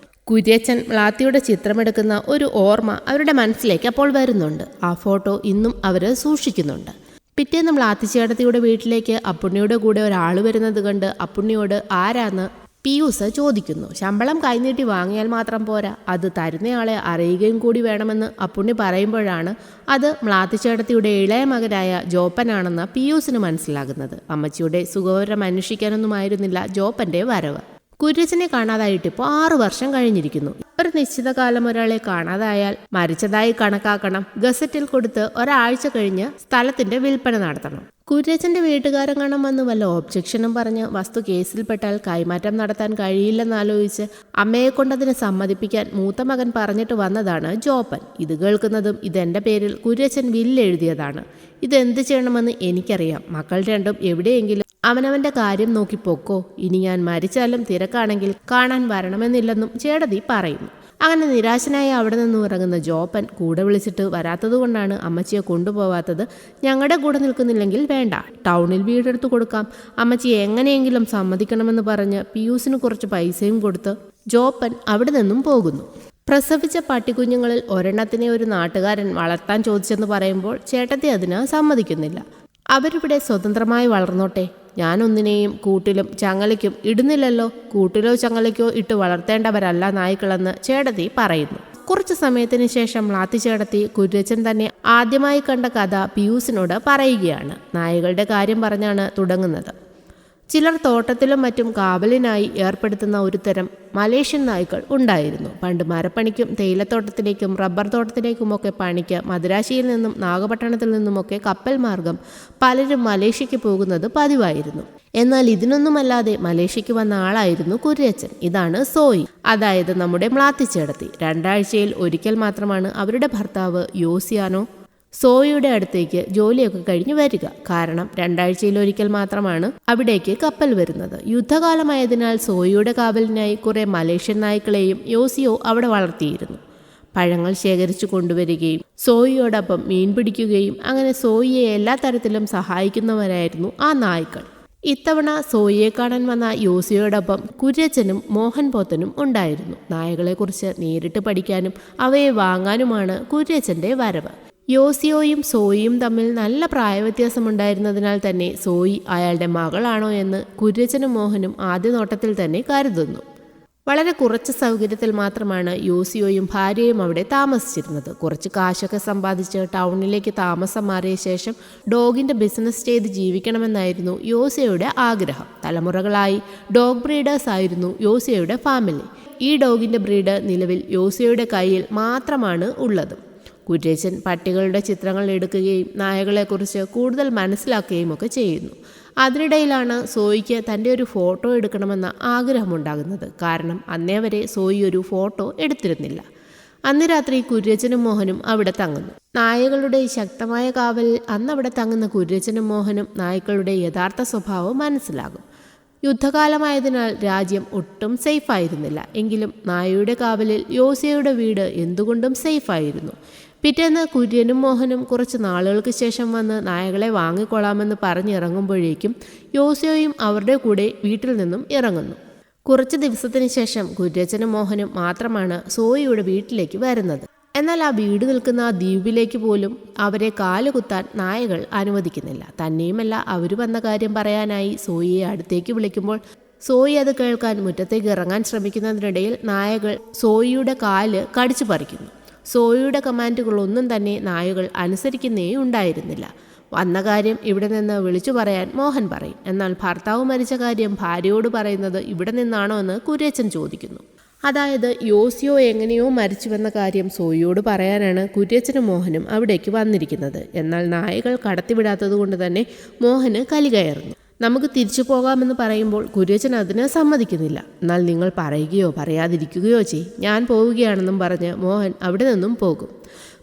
കുര്യച്ചൻ മ്ലാത്തിയുടെ ചിത്രമെടുക്കുന്ന ഒരു ഓർമ്മ അവരുടെ മനസ്സിലേക്ക് അപ്പോൾ വരുന്നുണ്ട്. ആ ഫോട്ടോ ഇന്നും അവർ സൂക്ഷിക്കുന്നുണ്ട്. പിറ്റേന്ന് മ്ലാത്തിച്ചേടത്തിയുടെ വീട്ടിലേക്ക് അപ്പുണ്ണിയുടെ കൂടെ ഒരാൾ വരുന്നത് കണ്ട് അപ്പുണ്ണിയോട് ആരാന്ന് പിയൂസ് ചോദിക്കുന്നു. ശമ്പളം കൈനീട്ടി വാങ്ങിയാൽ മാത്രം പോരാ, അത് തരുന്നയാളെ അറിയുകയും കൂടി വേണമെന്ന് അപ്പുണ്ണി പറയുമ്പോഴാണ് അത് മ്ലാത്തിച്ചേടത്തിയുടെ ഇളയ മകനായ ജോപ്പനാണെന്ന് പിയൂസിന് മനസ്സിലാകുന്നത്. അമ്മച്ചിയുടെ സുഖവിവരം അന്വേഷിക്കാനൊന്നുമായിരുന്നില്ല ജോപ്പൻ്റെ വരവ്. കുര്യച്ചനെ കാണാതായിട്ടിപ്പോൾ 6 വർഷം കഴിഞ്ഞിരിക്കുന്നു. ഒരു നിശ്ചിത കാലം ഒരാളെ കാണാതായാൽ മരിച്ചതായി കണക്കാക്കണം. ഗസറ്റിൽ കൊടുത്ത് ഒരാഴ്ച കഴിഞ്ഞ് സ്ഥലത്തിന്റെ വിൽപ്പന നടത്തണം. കുര്യച്ചന്റെ വീട്ടുകാരൻ കാണാൻ വന്ന് വല്ല ഒബ്ജക്ഷനും പറഞ്ഞ് വസ്തു കേസിൽപ്പെട്ടാൽ കൈമാറ്റം നടത്താൻ കഴിയില്ലെന്നാലോചിച്ച് അമ്മയെ കൊണ്ടതിനെ സമ്മതിപ്പിക്കാൻ മൂത്ത മകൻ പറഞ്ഞിട്ട് വന്നതാണ് ജോപ്പൻ. ഇത് കേൾക്കുന്നതും ഇതെന്റെ പേരിൽ കുര്യച്ചൻ വില്ലെഴുതിയതാണ്. ഇതെന്ത് ചെയ്യണമെന്ന് എനിക്കറിയാം. മക്കൾ രണ്ടും എവിടെയെങ്കിലും അവനവന്റെ കാര്യം നോക്കി പൊക്കോ. ഇനി ഞാൻ മരിച്ചാലും തിരക്കാണെങ്കിൽ കാണാൻ വരണമെന്നില്ലെന്നും ചേടതി പറയുന്നു. അങ്ങനെ നിരാശനായി അവിടെ നിന്ന് ഇറങ്ങുന്ന ജോപ്പൻ കൂടെ വിളിച്ചിട്ട് വരാത്തതുകൊണ്ടാണ് അമ്മച്ചിയെ കൊണ്ടുപോവാത്തത്. ഞങ്ങളുടെ കൂടെ നിൽക്കുന്നില്ലെങ്കിൽ വേണ്ട, ടൗണിൽ വീടെടുത്ത് കൊടുക്കാം, അമ്മച്ചി എങ്ങനെയെങ്കിലും സമ്മതിക്കണമെന്ന് പറഞ്ഞ് പിയൂസിന് കുറച്ച് പൈസയും കൊടുത്ത് ജോപ്പൻ അവിടെ നിന്നും പോകുന്നു. പ്രസവിച്ച പട്ടിക്കുഞ്ഞുങ്ങളിൽ ഒരെണ്ണത്തിനെ ഒരു നാട്ടുകാരൻ വളർത്താൻ ചോദിച്ചെന്ന് പറയുമ്പോൾ ചേട്ടത്തി അതിന് സമ്മതിക്കുന്നില്ല. അവരിവിടെ സ്വതന്ത്രമായി വളർന്നോട്ടെ, ഞാനൊന്നിനെയും കൂട്ടിലും ചങ്ങലയ്ക്കും ഇടുന്നില്ലല്ലോ, കൂട്ടിലോ ചങ്ങലയ്ക്കോ ഇട്ട് വളർത്തേണ്ടവരല്ല നായ്ക്കളെന്ന് ചേടത്തി പറയുന്നു. കുറച്ചു സമയത്തിന് ശേഷം മ്ലാത്തി ചേടത്തി കുര്യച്ചൻ തന്നെ ആദ്യമായി കണ്ട കഥ പിയൂസിനോട് പറയുകയാണ്. നായകളുടെ കാര്യം പറഞ്ഞാണ് തുടങ്ങുന്നത്. ചിലർ തോട്ടത്തിലും മറ്റും കാവലിനായി ഏർപ്പെടുത്തുന്ന ഒരു തരം മലേഷ്യൻ നായ്ക്കൾ ഉണ്ടായിരുന്നു. പണ്ട് മരപ്പണിക്കും തേയിലത്തോട്ടത്തിലേക്കും റബ്ബർ തോട്ടത്തിലേക്കുമൊക്കെ പണിക്ക് മദുരാശിയിൽ നിന്നും നാഗപട്ടണത്തിൽ നിന്നുമൊക്കെ കപ്പൽ മാർഗം പലരും മലേഷ്യയ്ക്ക് പോകുന്നത് പതിവായിരുന്നു. എന്നാൽ ഇതിനൊന്നുമല്ലാതെ മലേഷ്യയ്ക്ക് വന്ന ആളായിരുന്നു കുര്യച്ചൻ. ഇതാണ് സോയി, അതായത് നമ്മുടെ മ്ലാത്തിച്ചേടത്തി. 2 ആഴ്ചയിൽ ഒരിക്കൽ മാത്രമാണ് അവരുടെ ഭർത്താവ് യോസിയാനോ സോയിയുടെ അടുത്തേക്ക് ജോലിയൊക്കെ കഴിഞ്ഞ് വരിക. കാരണം 2 ആഴ്ചയിലൊരിക്കൽ മാത്രമാണ് അവിടേക്ക് കപ്പൽ വരുന്നത്. യുദ്ധകാലമായതിനാൽ സോയിയുടെ കാവലിനായി കുറെ മലേഷ്യൻ നായ്ക്കളെയും യോസിയോ അവിടെ വളർത്തിയിരുന്നു. പഴങ്ങൾ ശേഖരിച്ചു കൊണ്ടുവരികയും സോയിയോടൊപ്പം മീൻ പിടിക്കുകയും അങ്ങനെ സോയിയെ എല്ലാ തരത്തിലും സഹായിക്കുന്നവരായിരുന്നു ആ നായ്ക്കൾ. ഇത്തവണ സോയിയെ കാണാൻ വന്ന യോസിയോടൊപ്പം കുര്യച്ചനും മോഹൻ പോത്തനും ഉണ്ടായിരുന്നു. നായകളെക്കുറിച്ച് നേരിട്ട് പഠിക്കാനും അവയെ വാങ്ങാനുമാണ് കുര്യച്ചൻ്റെ വരവ്. യോസിയോയും സോയിയും തമ്മിൽ നല്ല പ്രായവ്യത്യാസമുണ്ടായിരുന്നതിനാൽ തന്നെ സോയി അയാളുടെ മകളാണോ എന്ന് കുര്യച്ചനും മോഹനും ആദ്യ നോട്ടത്തിൽ തന്നെ കരുതുന്നു. വളരെ കുറച്ച് സൗകര്യത്തിൽ മാത്രമാണ് യോസിയോയും ഭാര്യയും അവിടെ താമസിച്ചിരുന്നത്. കുറച്ച് കാശൊക്കെ സമ്പാദിച്ച് ടൗണിലേക്ക് താമസം മാറിയ ശേഷം ഡോഗിൻ്റെ ബിസിനസ് ചെയ്ത് ജീവിക്കണമെന്നായിരുന്നു യോസിയോയുടെ ആഗ്രഹം. തലമുറകളായി ഡോഗ് ബ്രീഡേഴ്സ് ആയിരുന്നു യോസിയോയുടെ ഫാമിലി. ഈ ഡോഗിൻ്റെ ബ്രീഡ് നിലവിൽ യോസിയോയുടെ കയ്യിൽ മാത്രമാണ് ഉള്ളത്. കുര്യച്ചൻ പട്ടികളുടെ ചിത്രങ്ങൾ എടുക്കുകയും നായകളെക്കുറിച്ച് കൂടുതൽ മനസ്സിലാക്കുകയും ഒക്കെ ചെയ്യുന്നു. അതിനിടയിലാണ് സോയിക്ക് തൻ്റെ ഒരു ഫോട്ടോ എടുക്കണമെന്ന ആഗ്രഹമുണ്ടാകുന്നത്. കാരണം അന്നേ വരെ സോയി ഒരു ഫോട്ടോ എടുത്തിരുന്നില്ല. അന്ന് രാത്രി കുര്യച്ചനും മോഹനും അവിടെ തങ്ങുന്നു. നായകളുടെ ശക്തമായ കാവൽ അന്നവിടെ തങ്ങുന്ന കുര്യച്ചനും മോഹനും നായ്ക്കളുടെ യഥാർത്ഥ സ്വഭാവം മനസ്സിലാകും. യുദ്ധകാലമായതിനാൽ രാജ്യം ഒട്ടും സേഫായിരുന്നില്ല. എങ്കിലും നായയുടെ കാവലിൽ യോസിയോയുടെ വീട് എന്തുകൊണ്ടും സേഫായിരുന്നു. പിറ്റേന്ന് കുര്യനും മോഹനും കുറച്ച് നാളുകൾക്ക് ശേഷം വന്ന് നായകളെ വാങ്ങിക്കൊള്ളാമെന്ന് പറഞ്ഞിറങ്ങുമ്പോഴേക്കും യോസിയോയും അവരുടെ കൂടെ വീട്ടിൽ നിന്നും ഇറങ്ങുന്നു. കുറച്ച് ദിവസത്തിന് ശേഷം കുര്യച്ചനും മോഹനും മാത്രമാണ് സോയിയുടെ വീട്ടിലേക്ക് വരുന്നത്. എന്നാൽ ആ വീട് നിൽക്കുന്ന ആ ദ്വീപിലേക്ക് പോലും അവരെ കാലുകുത്താൻ നായകൾ അനുവദിക്കുന്നില്ല. തന്നെയുമല്ല, അവർ വന്ന കാര്യം പറയാനായി സോയിയെ അടുത്തേക്ക് വിളിക്കുമ്പോൾ സോയി അത് കേൾക്കാൻ മുറ്റത്തേക്ക് ഇറങ്ങാൻ ശ്രമിക്കുന്നതിനിടയിൽ നായകൾ സോയിയുടെ കാല് കടിച്ചു പറിക്കുന്നു. സോയിയുടെ കമാൻഡുകളൊന്നും തന്നെ നായകൾ അനുസരിക്കുന്നേ ഉണ്ടായിരുന്നില്ല. വന്ന കാര്യം ഇവിടെ നിന്ന് വിളിച്ചു പറയാൻ മോഹൻ പറയും. എന്നാൽ ഭർത്താവ് മരിച്ച കാര്യം ഭാര്യയോട് പറയുന്നത് ഇവിടെ നിന്നാണോ എന്ന് കുര്യച്ചൻ ചോദിക്കുന്നു. അതായത് യോസിയോ എങ്ങനെയോ മരിച്ചുവെന്ന കാര്യം സോയിയോട് പറയാനാണ് കുര്യച്ചനും മോഹനും അവിടേക്ക് വന്നിരിക്കുന്നത്. എന്നാൽ നായകൾ കടത്തിവിടാത്തത് കൊണ്ട് തന്നെ മോഹന് കലി കയറുന്നു. നമുക്ക് തിരിച്ചു പോകാമെന്ന് പറയുമ്പോൾ കുര്യച്ചൻ അതിന് സമ്മതിക്കുന്നില്ല. എന്നാൽ നിങ്ങൾ പറയുകയോ പറയാതിരിക്കുകയോ ചെയ്യും, ഞാൻ പോവുകയാണെന്നും പറഞ്ഞ് മോഹൻ അവിടെ നിന്നും പോകും.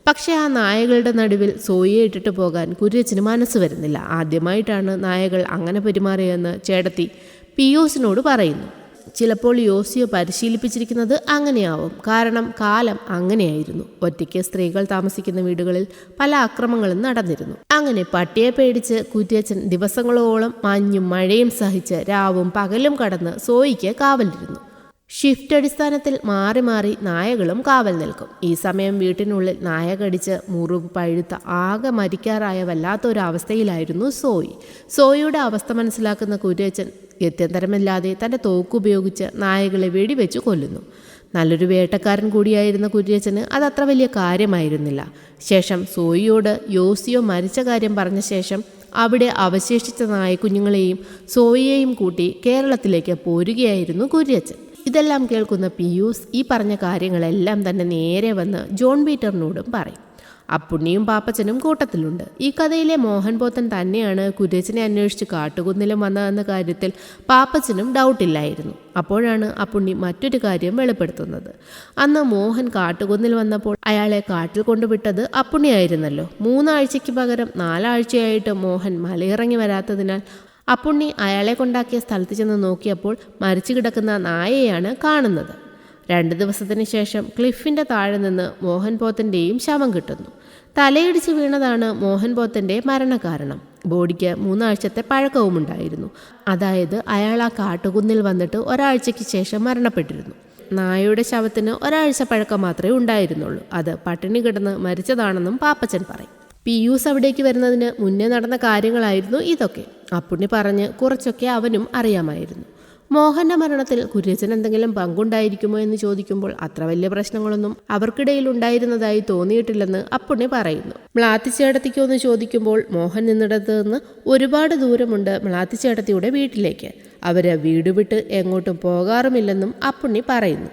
പക്ഷേ ആ നായകളുടെ നടുവിൽ സോയിയെ ഇട്ടിട്ട് പോകാൻ കുര്യച്ചന് മനസ്സ് വരുന്നില്ല. ആദ്യമായിട്ടാണ് നായകൾ അങ്ങനെ പെരുമാറിയെന്ന് ചേട്ടത്തി പിയൂസിനോട് പറയുന്നു. ചിലപ്പോൾ യോസിയോ പരിശീലിപ്പിച്ചിരിക്കുന്നത് അങ്ങനെയാവും. കാരണം കാലം അങ്ങനെയായിരുന്നു. ഒറ്റയ്ക്ക് സ്ത്രീകൾ താമസിക്കുന്ന വീടുകളിൽ പല അക്രമങ്ങളും നടന്നിരുന്നു. അങ്ങനെ പട്ടിയെ പേടിച്ച് കുര്യച്ചൻ ദിവസങ്ങളോളം മഞ്ഞും മഴയും സഹിച്ച് രാവും പകലും കടന്ന് സോയിക്ക് കാവലിരുന്നു. ഷിഫ്റ്റ് അടിസ്ഥാനത്തിൽ മാറി മാറി നായകളും കാവൽ നിൽക്കും. ഈ സമയം വീട്ടിനുള്ളിൽ നായ കടിച്ച് മുറിവ് പഴുത്ത ആകെ മരിക്കാറായ വല്ലാത്തൊരവസ്ഥയിലായിരുന്നു സോയി. സോയിയുടെ അവസ്ഥ മനസ്സിലാക്കുന്ന കുര്യച്ചൻ ഗത്യന്തരമില്ലാതെ തൻ്റെ തോക്കുപയോഗിച്ച് നായകളെ വെടിവെച്ച് കൊല്ലുന്നു. നല്ലൊരു വേട്ടക്കാരൻ കൂടിയായിരുന്ന കുര്യച്ചന് അതത്ര വലിയ കാര്യമായിരുന്നില്ല. ശേഷം സോയിയോട് യോസിയോ മരിച്ച കാര്യം പറഞ്ഞ ശേഷം അവിടെ അവശേഷിച്ച നായക്കുഞ്ഞുങ്ങളെയും സോയിയെയും കൂട്ടി കേരളത്തിലേക്ക് പോരുകയായിരുന്നു കുര്യച്ചൻ. ഇതെല്ലാം കേൾക്കുന്ന പിയൂസ് ഈ പറഞ്ഞ കാര്യങ്ങളെല്ലാം തന്നെ നേരെ വന്ന് ജോൺ പീറ്ററിനോടും പറയും. അപ്പുണ്ണിയും പാപ്പച്ചനും കൂട്ടത്തിലുണ്ട്. ഈ കഥയിലെ മോഹൻ പോത്തൻ തന്നെയാണ് കുര്യച്ചനെ അന്വേഷിച്ച് കാട്ടുകുന്നിലും വന്നതെന്ന കാര്യത്തിൽ പാപ്പച്ചനും ഡൗട്ടില്ലായിരുന്നു. അപ്പോഴാണ് അപ്പുണ്ണി മറ്റൊരു കാര്യം വെളിപ്പെടുത്തുന്നത്. അന്ന് മോഹൻ കാട്ടുകുന്നിൽ വന്നപ്പോൾ അയാളെ കാട്ടിൽ കൊണ്ടുവിട്ടത് അപ്പുണ്ണിയായിരുന്നല്ലോ. 3 ആഴ്ചയ്ക്ക് പകരം 4 ആഴ്ചയായിട്ട് മോഹൻ മലയിറങ്ങി വരാത്തതിനാൽ അപ്പുണ്ണി അയാളെ കൊണ്ടാക്കിയ സ്ഥലത്ത് ചെന്ന് നോക്കിയപ്പോൾ മരിച്ചു കിടക്കുന്ന നായയെയാണ് കാണുന്നത്. 2 ദിവസത്തിന് ശേഷം ക്ലിഫിൻ്റെ താഴെ നിന്ന് മോഹൻ പോത്തൻ്റെയും ശവം കിട്ടുന്നു. തലയിടിച്ച് വീണതാണ് മോഹൻ പോത്തൻ്റെ മരണകാരണം. ബോഡിക്ക് 3 ആഴ്ചത്തെ പഴക്കവുമുണ്ടായിരുന്നു. അതായത് അയാൾ ആ കാട്ടുകുന്നിൽ വന്നിട്ട് 1 ആഴ്ചയ്ക്ക് ശേഷം മരണപ്പെട്ടിരുന്നു. നായയുടെ ശവത്തിന് 1 ആഴ്ച പഴക്കം മാത്രമേ ഉണ്ടായിരുന്നുള്ളൂ. അത് പട്ടിണി കിടന്ന് മരിച്ചതാണെന്നും പാപ്പച്ചൻ പറയും. പിയൂസ് അവിടേക്ക് വരുന്നതിന് മുന്നേ നടന്ന കാര്യങ്ങളായിരുന്നു ഇതൊക്കെ. അപ്പുണ്ണി പറഞ്ഞ് കുറച്ചൊക്കെ അവനും അറിയാമായിരുന്നു. മോഹൻ്റെ മരണത്തിൽ കുര്യച്ചൻ എന്തെങ്കിലും പങ്കുണ്ടായിരിക്കുമോ എന്ന് ചോദിക്കുമ്പോൾ അത്ര വലിയ പ്രശ്നങ്ങളൊന്നും അവർക്കിടയിൽ ഉണ്ടായിരുന്നതായി തോന്നിയിട്ടില്ലെന്ന് അപ്പുണ്ണി പറയുന്നു. മ്ലാത്തിച്ചേട്ടത്തിക്കോ എന്ന് ചോദിക്കുമ്പോൾ മോഹൻ നിന്നിടത്ത് നിന്ന് ഒരുപാട് ദൂരമുണ്ട് മ്ലാത്തിച്ചേട്ടത്തിയുടെ വീട്ടിലേക്ക്. അവർ വീട് വിട്ട് എങ്ങോട്ടും പോകാറുമില്ലെന്നും അപ്പുണ്ണി പറയുന്നു.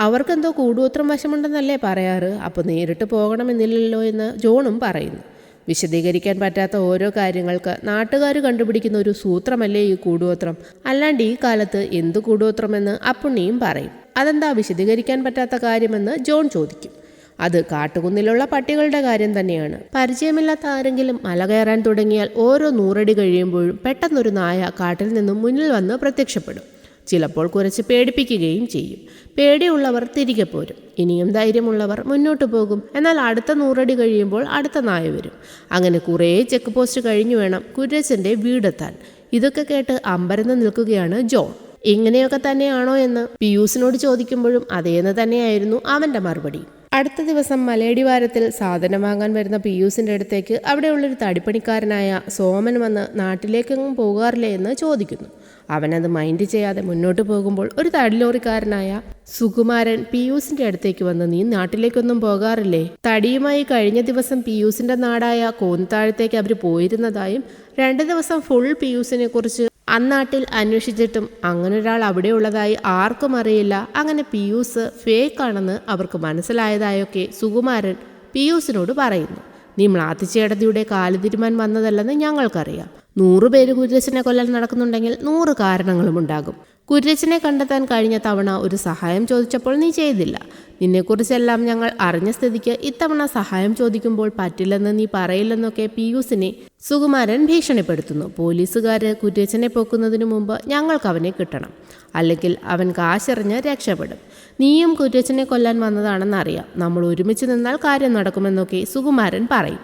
അവർക്കെന്തോ കൂടോത്രം വശമുണ്ടെന്നല്ലേ പറയാറ്, അപ്പോൾ നേരിട്ട് പോകണമെന്നില്ലല്ലോ എന്ന് ജോണും പറയുന്നു. വിശദീകരിക്കാൻ പറ്റാത്ത ഓരോ കാര്യങ്ങൾക്ക് നാട്ടുകാർ കണ്ടുപിടിക്കുന്ന ഒരു സൂത്രമല്ലേ ഈ കൂടോത്രം, അല്ലാണ്ട് ഈ കാലത്ത് എന്ത് കൂടോത്രമെന്ന് അപ്പുണ്ണിയും പറയും. അതെന്താ വിശദീകരിക്കാൻ പറ്റാത്ത കാര്യമെന്ന് ജോൺ ചോദിക്കും. അത് കാട്ടുകുന്നിലുള്ള പട്ടികളുടെ കാര്യം തന്നെയാണ്. പരിചയമില്ലാത്ത ആരെങ്കിലും മല കയറാൻ തുടങ്ങിയാൽ ഓരോ 100 അടി കഴിയുമ്പോഴും പെട്ടെന്നൊരു നായ കാട്ടിൽ നിന്നും മുന്നിൽ വന്ന് പ്രത്യക്ഷപ്പെടും. ചിലപ്പോൾ കുറച്ച് പേടിപ്പിക്കുകയും ചെയ്യും. പേടിയുള്ളവർ തിരികെ പോരും. ഇനിയും ധൈര്യമുള്ളവർ മുന്നോട്ട് പോകും. എന്നാൽ അടുത്ത 100 അടി കഴിയുമ്പോൾ അടുത്ത നായ വരും. അങ്ങനെ കുറേ ചെക്ക് പോസ്റ്റ് കഴിഞ്ഞു വേണം കുര്യച്ചൻ്റെ വീടെത്താൻ. ഇതൊക്കെ കേട്ട് അമ്പരന്ന് നിൽക്കുകയാണ് ജോൺ. ഇങ്ങനെയൊക്കെ തന്നെയാണോ എന്ന് പിയൂസിനോട് ചോദിക്കുമ്പോഴും അതേന്ന് തന്നെയായിരുന്നു അവൻ്റെ മറുപടി. അടുത്ത ദിവസം മലയടിവാരത്തിൽ സാധനം വാങ്ങാൻ വരുന്ന പിയൂസിൻ്റെ അടുത്തേക്ക് അവിടെയുള്ളൊരു തടിപ്പണിക്കാരനായ സോമൻ വന്ന് നാട്ടിലേക്കെങ്ങും പോകാറില്ലേ എന്ന് ചോദിക്കുന്നു. അവനത് മൈൻഡ് ചെയ്യാതെ മുന്നോട്ട് പോകുമ്പോൾ ഒരു തടിലോറിക്കാരനായ സുകുമാരൻ പിയൂസിന്റെ അടുത്തേക്ക് വന്ന്, നീ നാട്ടിലേക്കൊന്നും പോകാറില്ലേ? തടിയുമായി കഴിഞ്ഞ ദിവസം പിയൂസിന്റെ നാടായ കോന്താഴത്തേക്ക് അവർ പോയിരുന്നതായും 2 ദിവസം ഫുൾ പിയൂസിനെ കുറിച്ച് അന്നാട്ടിൽ അന്വേഷിച്ചിട്ടും അങ്ങനൊരാൾ അവിടെ ഉള്ളതായി ആർക്കും അറിയില്ല. അങ്ങനെ പിയൂസ് ഫേക്കാണെന്ന് അവർക്ക് മനസ്സിലായതായൊക്കെ സുകുമാരൻ പിയൂസിനോട് പറയുന്നു. നീ മ്ലാത്തിച്ചേടതിയുടെ കാല് തിരുമാൻ വന്നതല്ലെന്ന് ഞങ്ങൾക്കറിയാം. 100 പേര് കുര്യച്ചനെ കൊല്ലാൻ നടക്കുന്നുണ്ടെങ്കിൽ 100 കാരണങ്ങളും ഉണ്ടാകും. കുര്യച്ചനെ കണ്ടെത്താൻ കഴിഞ്ഞ തവണ ഒരു സഹായം ചോദിച്ചപ്പോൾ നീ ചെയ്തില്ല. നിന്നെക്കുറിച്ചെല്ലാം ഞങ്ങൾ അറിഞ്ഞ സ്ഥിതിക്ക് ഇത്തവണ സഹായം ചോദിക്കുമ്പോൾ പറ്റില്ലെന്ന് നീ പറയില്ലെന്നൊക്കെ പിയൂസിനെ സുകുമാരൻ ഭീഷണിപ്പെടുത്തുന്നു. പോലീസുകാര് കുര്യച്ചനെ പൊക്കുന്നതിനു മുമ്പ് ഞങ്ങൾക്ക് അവനെ കിട്ടണം, അല്ലെങ്കിൽ അവൻ കാശെറിഞ്ഞ് രക്ഷപ്പെടും. നീയും കുര്യച്ചനെ കൊല്ലാൻ വന്നതാണെന്നറിയാം. നമ്മൾ ഒരുമിച്ച് നിന്നാൽ കാര്യം നടക്കുമെന്നൊക്കെ സുകുമാരൻ പറയും.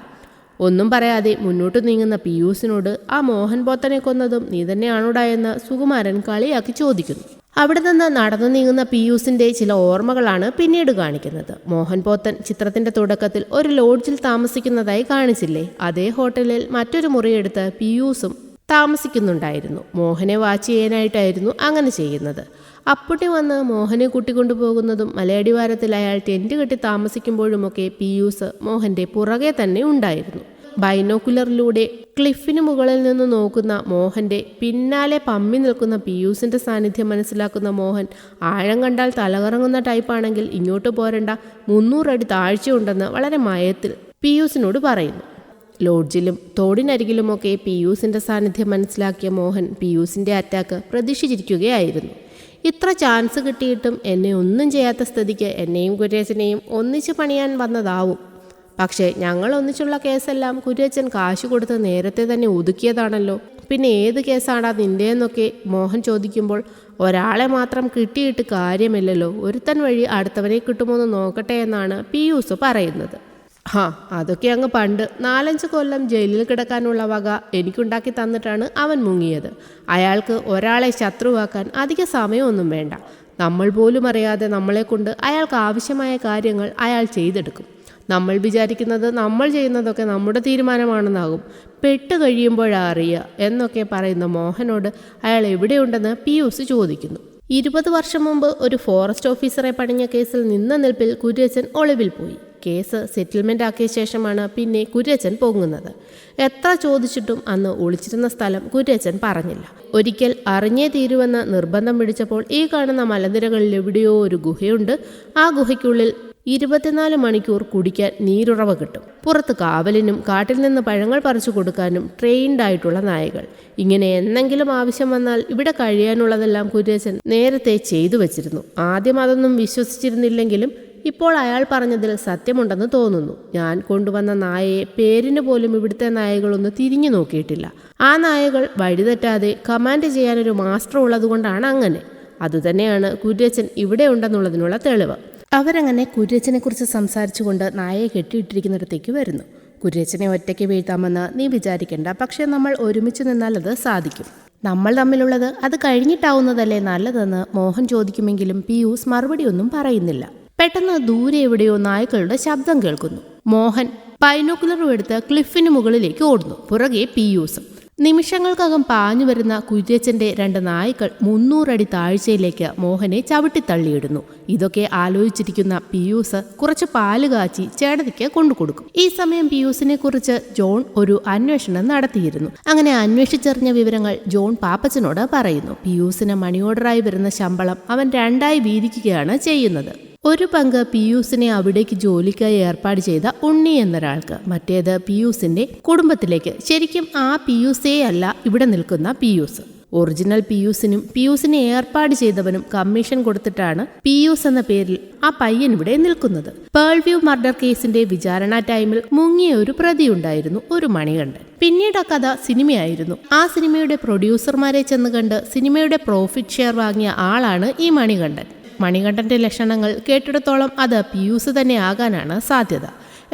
ഒന്നും പറയാതെ മുന്നോട്ട് നീങ്ങുന്ന പിയൂസിനോട് ആ മോഹൻ പോത്തനെ കൊന്നതും നീ തന്നെയാണോടാ എന്ന് സുകുമാരൻ കളിയാക്കി ചോദിക്കുന്നു. അവിടെ നിന്ന് നടന്നു നീങ്ങുന്ന പിയൂസിന്റെ ചില ഓർമ്മകളാണ് പിന്നീട് കാണിക്കുന്നത്. മോഹൻ പോത്തൻ ചിത്രത്തിന്റെ തുടക്കത്തിൽ ഒരു ലോഡ്ജിൽ താമസിക്കുന്നതായി കാണിച്ചില്ലേ? അതേ ഹോട്ടലിൽ മറ്റൊരു മുറിയെടുത്ത് പിയൂസും താമസിക്കുന്നുണ്ടായിരുന്നു. മോഹനെ വാച്ച് ചെയ്യാനായിട്ടായിരുന്നു അങ്ങനെ ചെയ്യുന്നത്. അപ്പുട്ടി വന്ന് മോഹനെ കൂട്ടിക്കൊണ്ടുപോകുന്നതും മലയടിവാരത്തിൽ അയാൾ ടെന്റ് കെട്ടി താമസിക്കുമ്പോഴുമൊക്കെ പിയൂസ് മോഹന്റെ പുറകെ തന്നെ ഉണ്ടായിരുന്നു. ബൈനോക്കുലറിലൂടെ ക്ലിഫിന് മുകളിൽ നിന്ന് നോക്കുന്ന മോഹന്റെ പിന്നാലെ പമ്മി നിൽക്കുന്ന പിയൂസിന്റെ സാന്നിധ്യം മനസ്സിലാക്കുന്ന മോഹൻ ആഴം കണ്ടാൽ തലകറങ്ങുന്ന ടൈപ്പാണെങ്കിൽ ഇങ്ങോട്ട് പോരണ്ട, 300 അടി താഴ്ചയുണ്ടെന്ന് വളരെ മയത്തിൽ പിയൂസിനോട് പറയുന്നു. ലോഡ്ജിലും തോടിനരികിലുമൊക്കെ പിയൂസിന്റെ സാന്നിധ്യം മനസ്സിലാക്കിയ മോഹൻ പിയൂസിന്റെ അറ്റാക്ക് പ്രതീക്ഷിച്ചിരിക്കുകയായിരുന്നു. ഇത്ര ചാൻസ് കിട്ടിയിട്ടും എന്നെ ഒന്നും ചെയ്യാത്ത സ്ഥിതിക്ക് എന്നെയും കുര്യച്ചനെയും ഒന്നിച്ച് പണിയാൻ വന്നതാവും. പക്ഷേ ഞങ്ങൾ ഒന്നിച്ചുള്ള കേസെല്ലാം കുര്യച്ചൻ കാശ് കൊടുത്ത് നേരത്തെ തന്നെ ഒതുക്കിയതാണല്ലോ. പിന്നെ ഏത് കേസാടാ നിൻ്റെയെന്നൊക്കെ മോഹൻ ചോദിക്കുമ്പോൾ, ഒരാളെ മാത്രം കിട്ടിയിട്ട് കാര്യമില്ലല്ലോ, ഒരുത്തൻ വഴി അടുത്തവനെ കിട്ടുമോയെന്ന് നോക്കട്ടെ എന്നാണ് പിയൂസ് പറയുന്നത്. അതൊക്കെ അങ്ങ് പണ്ട് 4-5 കൊല്ലം ജയിലിൽ കിടക്കാനുള്ള വക എനിക്കുണ്ടാക്കി തന്നിട്ടാണ് അവൻ മുങ്ങിയത്. അയാൾക്ക് ഒരാളെ ശത്രുവാക്കാൻ അധിക സമയമൊന്നും വേണ്ട. നമ്മൾ പോലും അറിയാതെ നമ്മളെക്കൊണ്ട് അയാൾക്ക് ആവശ്യമായ കാര്യങ്ങൾ അയാൾ ചെയ്തെടുക്കും. നമ്മൾ വിചാരിക്കുന്നത് നമ്മൾ ചെയ്യുന്നതൊക്കെ നമ്മുടെ തീരുമാനമാണെന്നാകും. പെട്ട് കഴിയുമ്പോഴാ അറിയുക എന്നൊക്കെ പറയുന്ന മോഹനോട് അയാൾ എവിടെയുണ്ടെന്ന് പിയൂസ് ചോദിക്കുന്നു. 20 വർഷം മുമ്പ് ഒരു ഫോറസ്റ്റ് ഓഫീസറെ പണിഞ്ഞ കേസിൽ നിന്ന നിൽപ്പിൽ കുര്യച്ചൻ ഒളിവിൽ പോയി. കേസ് സെറ്റിൽമെൻ്റ് ആക്കിയ ശേഷമാണ് പിന്നെ കുര്യച്ചൻ പൊങ്ങുന്നത്. എത്ര ചോദിച്ചിട്ടും അന്ന് ഒളിച്ചിരുന്ന സ്ഥലം കുര്യച്ചൻ പറഞ്ഞില്ല. ഒരിക്കൽ അറിഞ്ഞേ തീരുവെന്ന് നിർബന്ധം പിടിച്ചപ്പോൾ ഈ കാണുന്ന മലനിരകളിൽ എവിടെയോ ഒരു ഗുഹയുണ്ട്. ആ ഗുഹയ്ക്കുള്ളിൽ 24 മണിക്കൂർ കുടിക്കാൻ നീരുറവ കിട്ടും. പുറത്ത് കാവലിനും കാട്ടിൽ നിന്ന് പഴങ്ങൾ പറിച്ചു കൊടുക്കാനും ട്രെയിൻഡ് ആയിട്ടുള്ള നായകൾ. ഇങ്ങനെ എന്തെങ്കിലും ആവശ്യം വന്നാൽ ഇവിടെ കഴിയാനുള്ളതെല്ലാം കുര്യച്ചൻ നേരത്തെ ചെയ്തു വച്ചിരുന്നു. ആദ്യം അതൊന്നും വിശ്വസിച്ചിരുന്നില്ലെങ്കിലും ഇപ്പോൾ അയാൾ പറഞ്ഞതിൽ സത്യമുണ്ടെന്ന് തോന്നുന്നു. ഞാൻ കൊണ്ടുവന്ന നായയെ പേരിന് പോലും ഇവിടുത്തെ നായകളൊന്ന് തിരിഞ്ഞു നോക്കിയിട്ടില്ല. ആ നായകൾ വഴിതെറ്റാതെ കമാൻഡ് ചെയ്യാനൊരു മാസ്റ്റർ ഉള്ളതുകൊണ്ടാണ് അങ്ങനെ. അതുതന്നെയാണ് കുര്യച്ചൻ ഇവിടെ ഉണ്ടെന്നുള്ളതിനുള്ള തെളിവ്. അവരങ്ങനെ കുര്യച്ചനെ കുറിച്ച് സംസാരിച്ചുകൊണ്ട് നായയെ കെട്ടിയിട്ടിരിക്കുന്നിടത്തേക്ക് വരുന്നു. കുര്യച്ചനെ ഒറ്റയ്ക്ക് വീഴ്ത്താമെന്ന് നീ വിചാരിക്കേണ്ട, പക്ഷെ നമ്മൾ ഒരുമിച്ച് നിന്നാൽ അത് സാധിക്കും. നമ്മൾ തമ്മിലുള്ളത് അത് കഴിഞ്ഞിട്ടാവുന്നതല്ലേ നല്ലതെന്ന് മോഹൻ ചോദിക്കുമെങ്കിലും പിയൂസ് മറുപടിയൊന്നും പറയുന്നില്ല. പെട്ടെന്ന് ദൂരെ എവിടെയോ നായ്ക്കളുടെ ശബ്ദം കേൾക്കുന്നു. മോഹൻ ബൈനോക്കുലറും എടുത്ത് ക്ലിഫിന് മുകളിലേക്ക് ഓടുന്നു. പുറകെ പിയൂസും. നിമിഷങ്ങൾക്കകം പാഞ്ഞു വരുന്ന കുര്യച്ചന്റെ 2 നായ്ക്കൾ 300 അടി താഴ്ചയിലേക്ക് മോഹനെ ചവിട്ടിത്തള്ളിയിടുന്നു. ഇതൊക്കെ ആലോചിച്ചിരിക്കുന്ന പിയൂസ് കുറച്ച് പാല് കാച്ചി ചേട്ടത്തിക്ക് കൊണ്ടുകൊടുക്കും. ഈ സമയം പിയൂസിനെ കുറിച്ച് ജോൺ ഒരു അന്വേഷണം നടത്തിയിരുന്നു. അങ്ങനെ അന്വേഷിച്ചറിഞ്ഞ വിവരങ്ങൾ ജോൺ പാപ്പച്ചനോട് പറയുന്നു. പിയൂസിന് മണി ഓർഡറായി വരുന്ന ശമ്പളം അവൻ 2ആയി വീതിക്കുകയാണ് ചെയ്യുന്നത്. ഒരു പങ്ക് പിയൂസിനെ അവിടേക്ക് ജോലിക്കായി ഏർപ്പാട് ചെയ്ത ഉണ്ണി എന്നൊരാൾക്ക്, മറ്റേത് പിയൂസിന്റെ കുടുംബത്തിലേക്ക്. ശരിക്കും ആ പിയൂസേ അല്ല ഇവിടെ നിൽക്കുന്ന പിയൂസ്. ഒറിജിനൽ പിയൂസിനും പിയൂസിനെ ഏർപ്പാട് ചെയ്തവനും കമ്മീഷൻ കൊടുത്തിട്ടാണ് പിയൂസ് എന്ന പേരിൽ ആ പയ്യൻ ഇവിടെ നിൽക്കുന്നത്. പേൾ വ്യൂ മർഡർ കേസിന്റെ വിചാരണ ടൈമിൽ മുങ്ങിയ ഒരു പ്രതിയുണ്ടായിരുന്നു, ഒരു മണികണ്ഠൻ. പിന്നീട് ആ കഥ സിനിമയായിരുന്നു. ആ സിനിമയുടെ പ്രൊഡ്യൂസർമാരെ ചെന്ന് കണ്ട് സിനിമയുടെ പ്രോഫിറ്റ് ഷെയർ വാങ്ങിയ ആളാണ് ഈ മണികണ്ഠൻ. മണികണ്ഠന്റെ ലക്ഷണങ്ങൾ കേട്ടിടത്തോളം അത് പിയൂസ് തന്നെ ആകാനാണ് സാധ്യത.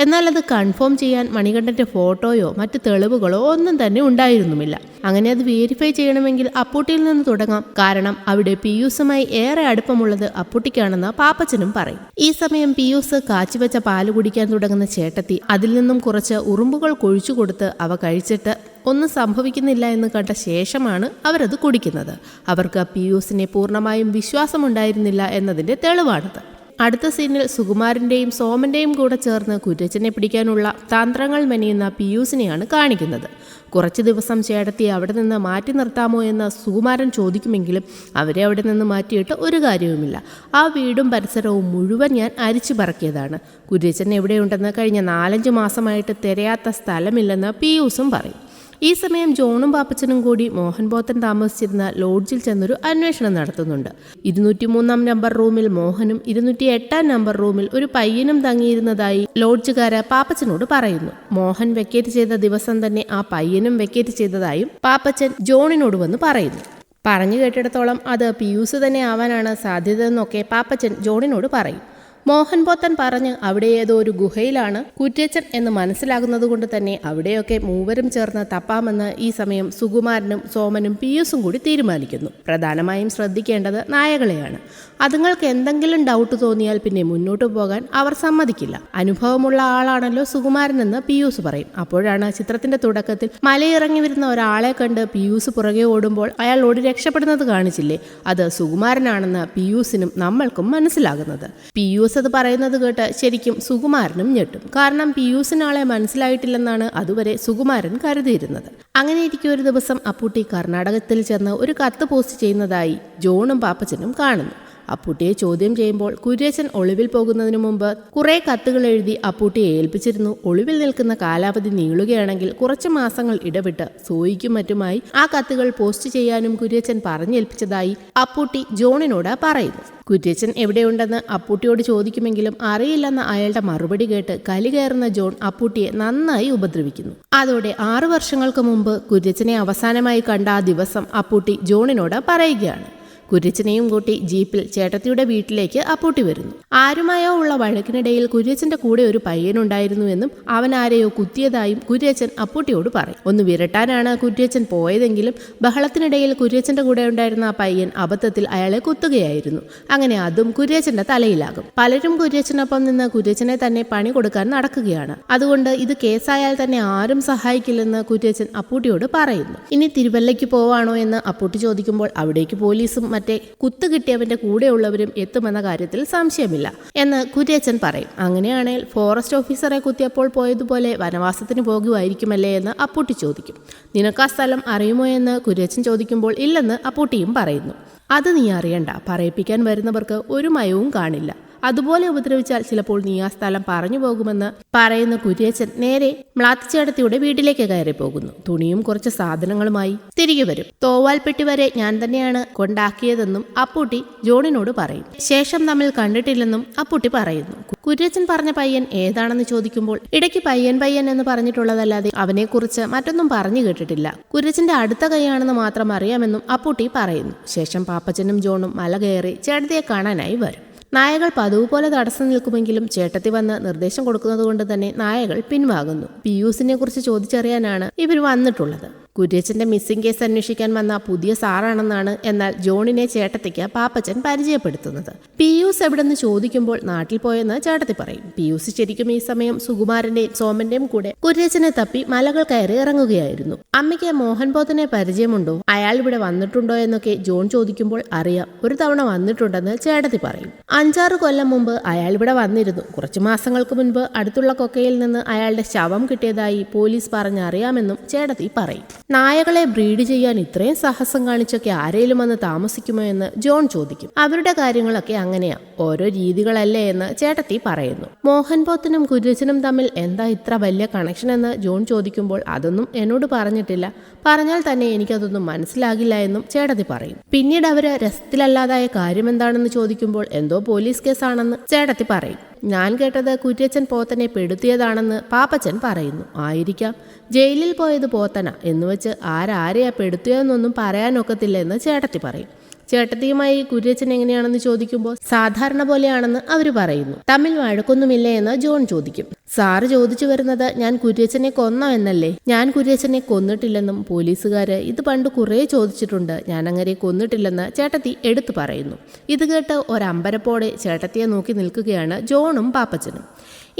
എന്നാൽ അത് കൺഫേം ചെയ്യാൻ മണികണ്ഠന്റെ ഫോട്ടോയോ മറ്റ് തെളിവുകളോ ഒന്നും തന്നെ ഉണ്ടായിരുന്നുമില്ല. അങ്ങനെ അത് വെരിഫൈ ചെയ്യണമെങ്കിൽ അപ്പൂട്ടിയിൽ നിന്ന് തുടങ്ങാം. കാരണം അവിടെ പിയൂസുമായി ഏറെ അടുപ്പമുള്ളത് അപ്പൂട്ടിക്കാണെന്ന് പാപ്പച്ചനും പറയും. ഈ സമയം പിയൂസ് കാച്ചിവെച്ച പാല് കുടിക്കാൻ തുടങ്ങുന്ന ചേട്ടത്തി അതിൽ നിന്നും കുറച്ച് ഉറുമ്പുകൾ കൊഴിച്ചു കൊടുത്ത് അവ കഴിച്ചിട്ട് ഒന്നും സംഭവിക്കുന്നില്ല എന്ന് കണ്ട ശേഷമാണ് അവരത് കുടിക്കുന്നത്. അവർക്ക് പിയൂസിനെ പൂർണ്ണമായും വിശ്വാസമുണ്ടായിരുന്നില്ല എന്നതിന്റെ തെളിവാണത്. അടുത്ത സീനിൽ സുകുമാരന്റെയും സോമന്റെയും കൂടെ ചേർന്ന് കുര്യച്ചനെ പിടിക്കാനുള്ള തന്ത്രങ്ങൾ മെനയുന്ന പിയൂസിനെയാണ് കാണിക്കുന്നത്. കുറച്ചു ദിവസം ചേട്ടത്തിയെ അവിടെ നിന്ന് മാറ്റി നിർത്താമോ എന്ന് സുകുമാരൻ ചോദിക്കുമെങ്കിലും അവരെ അവിടെ നിന്ന് മാറ്റിയിട്ട് ഒരു കാര്യവുമില്ല. ആ വീടും പരിസരവും മുഴുവൻ ഞാൻ അരിച്ചു പറക്കിയതാണ്. കുര്യച്ചൻ എവിടെയുണ്ടെന്ന് കഴിഞ്ഞ 4-5 മാസമായിട്ട് തിരയാത്ത സ്ഥലമില്ലെന്ന് പിയൂസും പറയും. ഈ സമയം ജോണും പാപ്പച്ചനും കൂടി മോഹൻ ബോത്തൻ താമസിച്ചിരുന്ന ലോഡ്ജിൽ ചെന്നൊരു അന്വേഷണം നടത്തുന്നുണ്ട്. 203 നമ്പർ റൂമിൽ മോഹനും 208 നമ്പർ റൂമിൽ ഒരു പയ്യനും തങ്ങിയിരുന്നതായി ലോഡ്ജുകാര് പാപ്പച്ചനോട് പറയുന്നു. മോഹൻ വെക്കേറ്റ് ചെയ്ത ദിവസം തന്നെ ആ പയ്യനും വെക്കേറ്റ് ചെയ്തതായും പാപ്പച്ചൻ ജോണിനോട് വന്ന് പറയുന്നു. പറഞ്ഞു കേട്ടിടത്തോളം അത് പിയൂസ് തന്നെ ആവാനാണ് സാധ്യതയെന്നൊക്കെ പാപ്പച്ചൻ ജോണിനോട് പറയും. മോഹൻ ബോത്തൻ പറഞ്ഞ് അവിടെ ഏതോ ഒരു ഗുഹയിലാണ് കുര്യച്ചൻ എന്ന് മനസ്സിലാകുന്നത് കൊണ്ട് തന്നെ അവിടെയൊക്കെ മൂവരും ചേർന്ന് തപ്പാമെന്ന് ഈ സമയം സുകുമാരനും സോമനും പിയൂസും കൂടി തീരുമാനിക്കുന്നു. പ്രധാനമായും ശ്രദ്ധിക്കേണ്ടത് നായകളെയാണ്. അതുങ്ങൾക്ക് എന്തെങ്കിലും ഡൗട്ട് തോന്നിയാൽ പിന്നെ മുന്നോട്ട് പോകാൻ അവർ സമ്മതിക്കില്ല. അനുഭവമുള്ള ആളാണല്ലോ സുകുമാരനെന്ന് പിയൂസ് പറയും. അപ്പോഴാണ് ചിത്രത്തിന്റെ തുടക്കത്തിൽ മലയിറങ്ങി വരുന്ന ഒരാളെ കണ്ട് പിയൂസ് പുറകെ ഓടുമ്പോൾ അയാൾ ഓടി രക്ഷപ്പെടുന്നത് കാണിച്ചില്ലേ, അത് സുകുമാരനാണെന്ന് പിയൂസിനും നമ്മൾക്കും മനസ്സിലാകുന്നത്. പിയൂസ് അത് പറയുന്നത് കേട്ട് ശരിക്കും സുകുമാരനും ഞെട്ടും. കാരണം പിയൂസിനാളെ മനസ്സിലായിട്ടില്ലെന്നാണ് അതുവരെ സുകുമാരൻ കരുതിയിരുന്നത്. അങ്ങനെ ഇരിക്കും ഒരു ദിവസം അപ്പൂട്ടി കർണാടകത്തിൽ ചെന്ന് ഒരു കത്ത് പോസ്റ്റ് ചെയ്യുന്നതായി ജോണും പാപ്പച്ചനും കാണുന്നു. അപ്പൂട്ടിയെ ചോദ്യം ചെയ്യുമ്പോൾ കുര്യച്ചൻ ഒളിവിൽ പോകുന്നതിന് മുമ്പ് കുറെ കത്തുകൾ എഴുതി അപ്പൂട്ടിയെ ഏൽപ്പിച്ചിരുന്നു. ഒളിവിൽ നിൽക്കുന്ന കാലാവധി നീളുകയാണെങ്കിൽ കുറച്ച് മാസങ്ങൾ ഇടവിട്ട് സോയിക്കും മറ്റുമായി ആ കത്തുകൾ പോസ്റ്റ് ചെയ്യാനും കുര്യച്ചൻ പറഞ്ഞേൽപ്പിച്ചതായി അപ്പൂട്ടി ജോണിനോട് പറയുന്നു. കുര്യച്ചൻ എവിടെയുണ്ടെന്ന് അപ്പൂട്ടിയോട് ചോദിക്കുമെങ്കിലും അറിയില്ലെന്ന അയാളുടെ മറുപടി കേട്ട് കലി കയറുന്ന ജോൺ അപ്പൂട്ടിയെ നന്നായി ഉപദ്രവിക്കുന്നു. അതോടെ 6 വർഷങ്ങൾക്ക് മുമ്പ് കുര്യച്ചനെ അവസാനമായി കണ്ട ആ ദിവസം അപ്പൂട്ടി ജോണിനോട് പറയുകയാണ്. കുര്യച്ചനെയും കൂട്ടി ജീപ്പിൽ ചേട്ടത്തിയുടെ വീട്ടിലേക്ക് അപ്പൂട്ടി വരുന്നു. ആരുമായോ ഉള്ള വഴക്കിനിടയിൽ കുര്യച്ചന്റെ കൂടെ ഒരു പയ്യനുണ്ടായിരുന്നുവെന്നും അവൻ ആരെയോ കുത്തിയതായും കുര്യച്ചൻ അപ്പൂട്ടിയോട് പറയും. ഒന്ന് വിരട്ടാനാണ് കുര്യച്ചൻ പോയതെങ്കിലും ബഹളത്തിനിടയിൽ കുര്യച്ചന്റെ കൂടെ ഉണ്ടായിരുന്ന ആ പയ്യൻ അബദ്ധത്തിൽ അയാളെ കുത്തുകയായിരുന്നു. അങ്ങനെ അതും കുര്യച്ചന്റെ തലയിലാകും. പലരും കുര്യച്ചനൊപ്പം നിന്ന് കുര്യച്ചനെ തന്നെ പണി കൊടുക്കാൻ നടക്കുകയാണ്. അതുകൊണ്ട് ഇത് കേസായാൽ തന്നെ ആരും സഹായിക്കില്ലെന്ന് കുര്യച്ചൻ അപ്പൂട്ടിയോട് പറയുന്നു. ഇനി തിരുവല്ലയ്ക്ക് പോവാണോ എന്ന് അപ്പൂട്ടി ചോദിക്കുമ്പോൾ അവിടേക്ക് പോലീസും മറ്റേ കുത്തുകിട്ടിയവന്റെ കൂടെയുള്ളവരും എത്തുമെന്ന കാര്യത്തിൽ സംശയമില്ല എന്ന് കുര്യച്ചൻ പറയും. അങ്ങനെയാണെങ്കിൽ ഫോറസ്റ്റ് ഓഫീസറെ കുത്തിയപ്പോൾ പോയതുപോലെ വനവാസത്തിന് പോകുമായിരിക്കുമല്ലേ എന്ന് അപ്പൂട്ടി ചോദിക്കും. നിനക്ക് ആ സ്ഥലം അറിയുമോ എന്ന് കുര്യച്ചൻ ചോദിക്കുമ്പോൾ ഇല്ലെന്ന് അപ്പൂട്ടിയും പറയുന്നു. അത് നീ അറിയണ്ട, പറയിപ്പിക്കാൻ വരുന്നവർക്ക് ഒരു മയവും കാണില്ല. അതുപോലെ ഉപദ്രവിച്ചാൽ ചിലപ്പോൾ നീ ആ സ്ഥലം പറഞ്ഞു പോകുമെന്ന് പറയുന്ന കുര്യച്ചൻ നേരെ മ്ലാത്തിച്ചേടത്തിയുടെ വീട്ടിലേക്ക് കയറി പോകുന്നു. തുണിയും കുറച്ച് സാധനങ്ങളുമായി തിരികെ വരും. തോവാൽപ്പെട്ടി വരെ ഞാൻ തന്നെയാണ് കൊണ്ടാക്കിയതെന്നും അപ്പൂട്ടി ജോണിനോട് പറയും. ശേഷം തമ്മിൽ കണ്ടിട്ടില്ലെന്നും അപ്പൂട്ടി പറയുന്നു. കുര്യച്ചൻ പറഞ്ഞ പയ്യൻ ഏതാണെന്ന് ചോദിക്കുമ്പോൾ ഇടയ്ക്ക് പയ്യൻ എന്ന് പറഞ്ഞിട്ടുള്ളതല്ലാതെ അവനെക്കുറിച്ച് മറ്റൊന്നും പറഞ്ഞു കേട്ടിട്ടില്ല. കുര്യച്ചന്റെ അടുത്ത കൈയാണെന്ന് മാത്രം അറിയാമെന്നും അപ്പൂട്ടി പറയുന്നു. ശേഷം പാപ്പച്ചനും ജോണും മല കയറി ചേട്ടത്തിയെ കാണാനായി വരും. നായകൾ പതിവ് പോലെ തടസ്സം നിൽക്കുമെങ്കിലും ചേട്ടത്തി വന്ന് നിർദ്ദേശം കൊടുക്കുന്നത് കൊണ്ട് തന്നെ നായകൾ പിൻവാങ്ങുന്നു. പിയൂസിനെ കുറിച്ച് ചോദിച്ചറിയാനാണ് ഇവർ വന്നിട്ടുള്ളത്. കുര്യച്ചന്റെ മിസ്സിംഗ് കേസ് അന്വേഷിക്കാൻ വന്ന പുതിയ സാറാണെന്നാണ് എന്നാൽ ജോണിനെ ചേട്ടത്തിക്ക് പാപ്പച്ചൻ പരിചയപ്പെടുത്തുന്നത്. പിയൂസ് എവിടെന്ന് ചോദിക്കുമ്പോൾ നാട്ടിൽ പോയെന്ന് ചേട്ടത്തി പറയും. പിയൂസ് ശരിക്കും ഈ സമയം സുകുമാരന്റെയും സോമന്റെയും കൂടെ കുര്യച്ചനെ തപ്പി മലകൾ കയറി ഇറങ്ങുകയായിരുന്നു. അമ്മയ്ക്ക് മോഹൻ ബോത്തനെ പരിചയമുണ്ടോ, അയാൾ ഇവിടെ വന്നിട്ടുണ്ടോ എന്നൊക്കെ ജോൺ ചോദിക്കുമ്പോൾ അറിയാം, ഒരു തവണ വന്നിട്ടുണ്ടെന്ന് ചേട്ടത്തി പറയും. 5-6 കൊല്ലം മുമ്പ് അയാൾ ഇവിടെ വന്നിരുന്നു. കുറച്ചു മാസങ്ങൾക്ക് മുൻപ് അടുത്തുള്ള കൊക്കയിൽ നിന്ന് അയാളുടെ ശവം കിട്ടിയതായി പോലീസ് പറഞ്ഞറിയാമെന്നും ചേട്ടത്തി പറയും. നായകളെ ബ്രീഡ് ചെയ്യാൻ ഇത്രയും സാഹസം കാണിച്ചൊക്കെ ആരെങ്കിലും വന്ന് താമസിക്കുമോ എന്ന് ജോൺ ചോദിക്കും. അവരുടെ കാര്യങ്ങളൊക്കെ അങ്ങനെയാ, ഓരോ രീതികളല്ലേ എന്ന് ചേട്ടത്തി പറയുന്നു. മോഹൻ പോത്തനും കുര്യച്ചനും തമ്മിൽ എന്താ ഇത്ര വലിയ കണക്ഷൻ എന്ന് ജോൺ ചോദിക്കുമ്പോൾ അതൊന്നും എന്നോട് പറഞ്ഞിട്ടില്ല, പറഞ്ഞാൽ തന്നെ എനിക്കതൊന്നും മനസ്സിലാകില്ല എന്നും ചേട്ടത്തി പറയും. പിന്നീട് അവര് രസത്തിലല്ലാതായ കാര്യം എന്താണെന്ന് ചോദിക്കുമ്പോൾ എന്തോ പോലീസ് കേസാണെന്ന് ചേട്ടത്തി പറയും. ഞാൻ കേട്ടത് കുര്യച്ചൻ പോത്തനെ പെടുത്തിയതാണെന്ന് പാപ്പച്ചൻ പറയുന്നു. ആയിരിക്കാം, ജയിലിൽ പോയത് പോത്തന എന്നുവെച്ച് ആരാരെയാ പെടുത്തിയതെന്നൊന്നും പറയാനൊക്കത്തില്ല എന്ന് ചേട്ടത്തി പറയും. ചേട്ടത്തിയുമായി കുര്യച്ചൻ എങ്ങനെയാണെന്ന് ചോദിക്കുമ്പോൾ സാധാരണ പോലെയാണെന്ന് അവർ പറയുന്നു. തമ്മിൽ വഴക്കൊന്നുമില്ലേ എന്ന് ജോൺ ചോദിക്കും. സാറ് ചോദിച്ചു വരുന്നത് ഞാൻ കുര്യച്ചനെ കൊന്നോ എന്നല്ലേ? ഞാൻ കുര്യച്ചനെ കൊന്നിട്ടില്ലെന്നും പോലീസുകാര് ഇത് പണ്ട് കുറേ ചോദിച്ചിട്ടുണ്ട്, ഞാൻ അങ്ങനെ കൊന്നിട്ടില്ലെന്ന് ചേട്ടത്തി എടുത്തു പറയുന്നു. ഇത് കേട്ട് ഒരമ്പരപ്പോടെ ചേട്ടത്തിയെ നോക്കി നിൽക്കുകയാണ് ജോണും പാപ്പച്ചനും.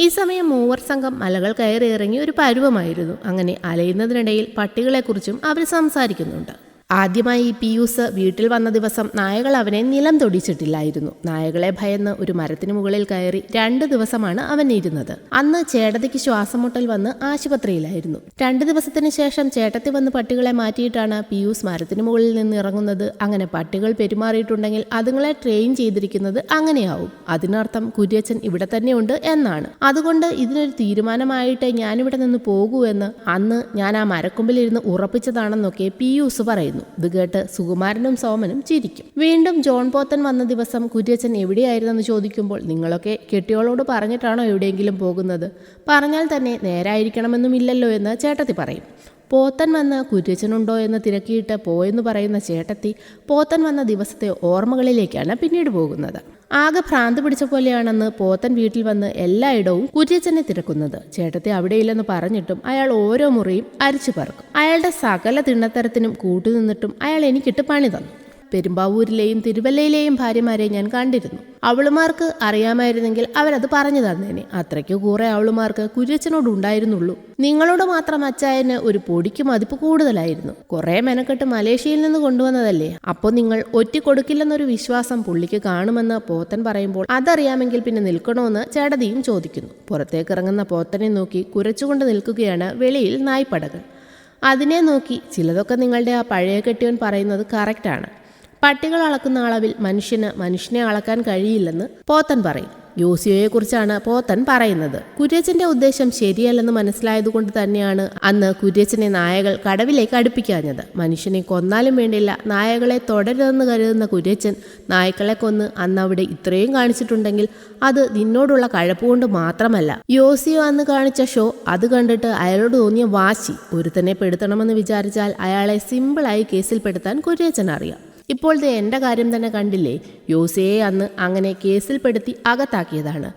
ഈ സമയം മൂവർ സംഘം മലകൾ കയറി ഇറങ്ങി ഒരു പരുവമായിരുന്നു. അങ്ങനെ അലയുന്നതിനിടയിൽ പട്ടികളെക്കുറിച്ചും അവർ സംസാരിക്കുന്നുണ്ട്. ആദ്യമായി പിയൂസ് വീട്ടിൽ വന്ന ദിവസം നായകൾ അവനെ നിലം തൊടിച്ചിട്ടില്ലായിരുന്നു. നായകളെ ഭയന്ന് ഒരു മരത്തിന് മുകളിൽ കയറി 2 ദിവസമാണ് അവൻ ഇരുന്നത്. അന്ന് ചേട്ടത്തിക്ക് ശ്വാസം മുട്ടൽ വന്ന് ആശുപത്രിയിലായിരുന്നു. 2 ദിവസത്തിന് ശേഷം ചേട്ടത്തി വന്ന് പട്ടികളെ മാറ്റിയിട്ടാണ് പിയൂസ് മരത്തിന് മുകളിൽ നിന്ന് ഇറങ്ങുന്നത്. അങ്ങനെ പട്ടികൾ പെരുമാറിയിട്ടുണ്ടെങ്കിൽ അതുങ്ങളെ ട്രെയിൻ ചെയ്തിരിക്കുന്നത് അങ്ങനെയാവും. അതിനർത്ഥം കുര്യച്ചൻ ഇവിടെ തന്നെയുണ്ട് എന്നാണ്. അതുകൊണ്ട് ഇതിനൊരു തീരുമാനമായിട്ട് ഞാനിവിടെ നിന്ന് പോകൂ എന്ന് അന്ന് ഞാൻ ആ മരക്കൊമ്പിലിരുന്ന് ഉറപ്പിച്ചതാണെന്നൊക്കെ പിയൂസ് പറയുന്നു. ഇത് കേട്ട് സുകുമാരനും സോമനും ചിരിക്കും. വീണ്ടും ജോൺ പോത്തൻ വന്ന ദിവസം കുര്യച്ചൻ എവിടെയായിരുന്നെന്ന് ചോദിക്കുമ്പോൾ നിങ്ങളൊക്കെ കെട്ടിയോളോട് പറഞ്ഞിട്ടാണോ എവിടെയെങ്കിലും പോകുന്നത്? പറഞ്ഞാൽ തന്നെ നേരായിരിക്കണമെന്നുമില്ലല്ലോ എന്ന് ചേട്ടത്തി പറയും. പോത്തൻ വന്ന് കുര്യച്ചനുണ്ടോ എന്ന് തിരക്കിയിട്ട് പോയെന്ന് പറയുന്ന ചേട്ടത്തി പോത്തൻ വന്ന ദിവസത്തെ ഓർമ്മകളിലേക്കാണ് പിന്നീട് പോകുന്നത്. ആകെ ഭ്രാന്ത് പിടിച്ച പോലെയാണെന്ന് പോത്തൻ വീട്ടിൽ വന്ന് എല്ലായിടവും കുര്യച്ചനെ തിരക്കുന്നത്. ചേട്ടത്തി അവിടെയില്ലെന്ന് പറഞ്ഞിട്ടും അയാൾ ഓരോ മുറിയും അരിച്ചു പറക്കും. അയാളുടെ സകല തിണ്ണത്തരത്തിനും കൂട്ടുനിന്നിട്ടും അയാൾ എനിക്കിട്ട് പണി തന്നു. പെരുമ്പാവൂരിലെയും തിരുവല്ലയിലെയും ഭാര്യമാരെ ഞാൻ കണ്ടിരുന്നു. അവളുമാർക്ക് അറിയാമായിരുന്നെങ്കിൽ അവരത് പറഞ്ഞു തന്നേനെ. അത്രയ്ക്ക് കൂറെ അവളുമാർക്ക് കുര്യച്ചനോട് ഉണ്ടായിരുന്നുള്ളൂ. നിങ്ങളോട് മാത്രം അച്ചായന് ഒരു പൊടിക്ക് മതിപ്പ് കൂടുതലായിരുന്നു. കുറെ മെനക്കെട്ട് മലേഷ്യയിൽ നിന്ന് കൊണ്ടുവന്നതല്ലേ, അപ്പോൾ നിങ്ങൾ ഒറ്റിക്കൊടുക്കില്ലെന്നൊരു വിശ്വാസം പുള്ളിക്ക് കാണുമെന്ന് പോത്തൻ പറയുമ്പോൾ അതറിയാമെങ്കിൽ പിന്നെ നിൽക്കണോന്ന് ചേട്ടതിയും ചോദിക്കുന്നു. പുറത്തേക്കിറങ്ങുന്ന പോത്തനെ നോക്കി കുരച്ചുകൊണ്ട് നിൽക്കുകയാണ് വെളിയിൽ നായ്പ്പടകൾ. അതിനെ നോക്കി ചിലതൊക്കെ നിങ്ങളുടെ ആ പഴയ കെട്ടിയോൻ പറയുന്നത് കറക്റ്റാണ്. പട്ടികൾ അളക്കുന്ന അളവിൽ മനുഷ്യനെ അളക്കാൻ കഴിയില്ലെന്ന് പോത്തൻ പറയും. യോസിയോയെക്കുറിച്ചാണ് പോത്തൻ പറയുന്നത്. കുര്യച്ചന്റെ ഉദ്ദേശം ശരിയല്ലെന്ന് മനസ്സിലായതുകൊണ്ട് തന്നെയാണ് അന്ന് കുര്യച്ചനെ നായകൾ കടവിലേക്ക് അടുപ്പിക്കാഞ്ഞത്. മനുഷ്യനെ കൊന്നാലും വേണ്ടില്ല, നായകളെ തുടരുതെന്ന് കരുതുന്ന കുര്യച്ചൻ നായ്ക്കളെ കൊന്ന് അന്ന് അവിടെ ഇത്രയും കാണിച്ചിട്ടുണ്ടെങ്കിൽ അത് നിന്നോടുള്ള കഴപ്പുകൊണ്ട് മാത്രമല്ല. യോസിയോ അന്ന് കാണിച്ച ഷോ അത് കണ്ടിട്ട് അയാളോട് തോന്നിയ വാശി. ഒരുത്തനെ പെടുത്തണമെന്ന് വിചാരിച്ചാൽ അയാളെ സിമ്പിളായി കേസിൽപ്പെടുത്താൻ കുര്യച്ചൻ അറിയാം. ഇപ്പോഴത്തെ എൻ്റെ കാര്യം തന്നെ കണ്ടില്ലേ, യോസിയെ അന്ന് അങ്ങനെ കേസിൽപ്പെടുത്തി അകത്താക്കിയതാണ്.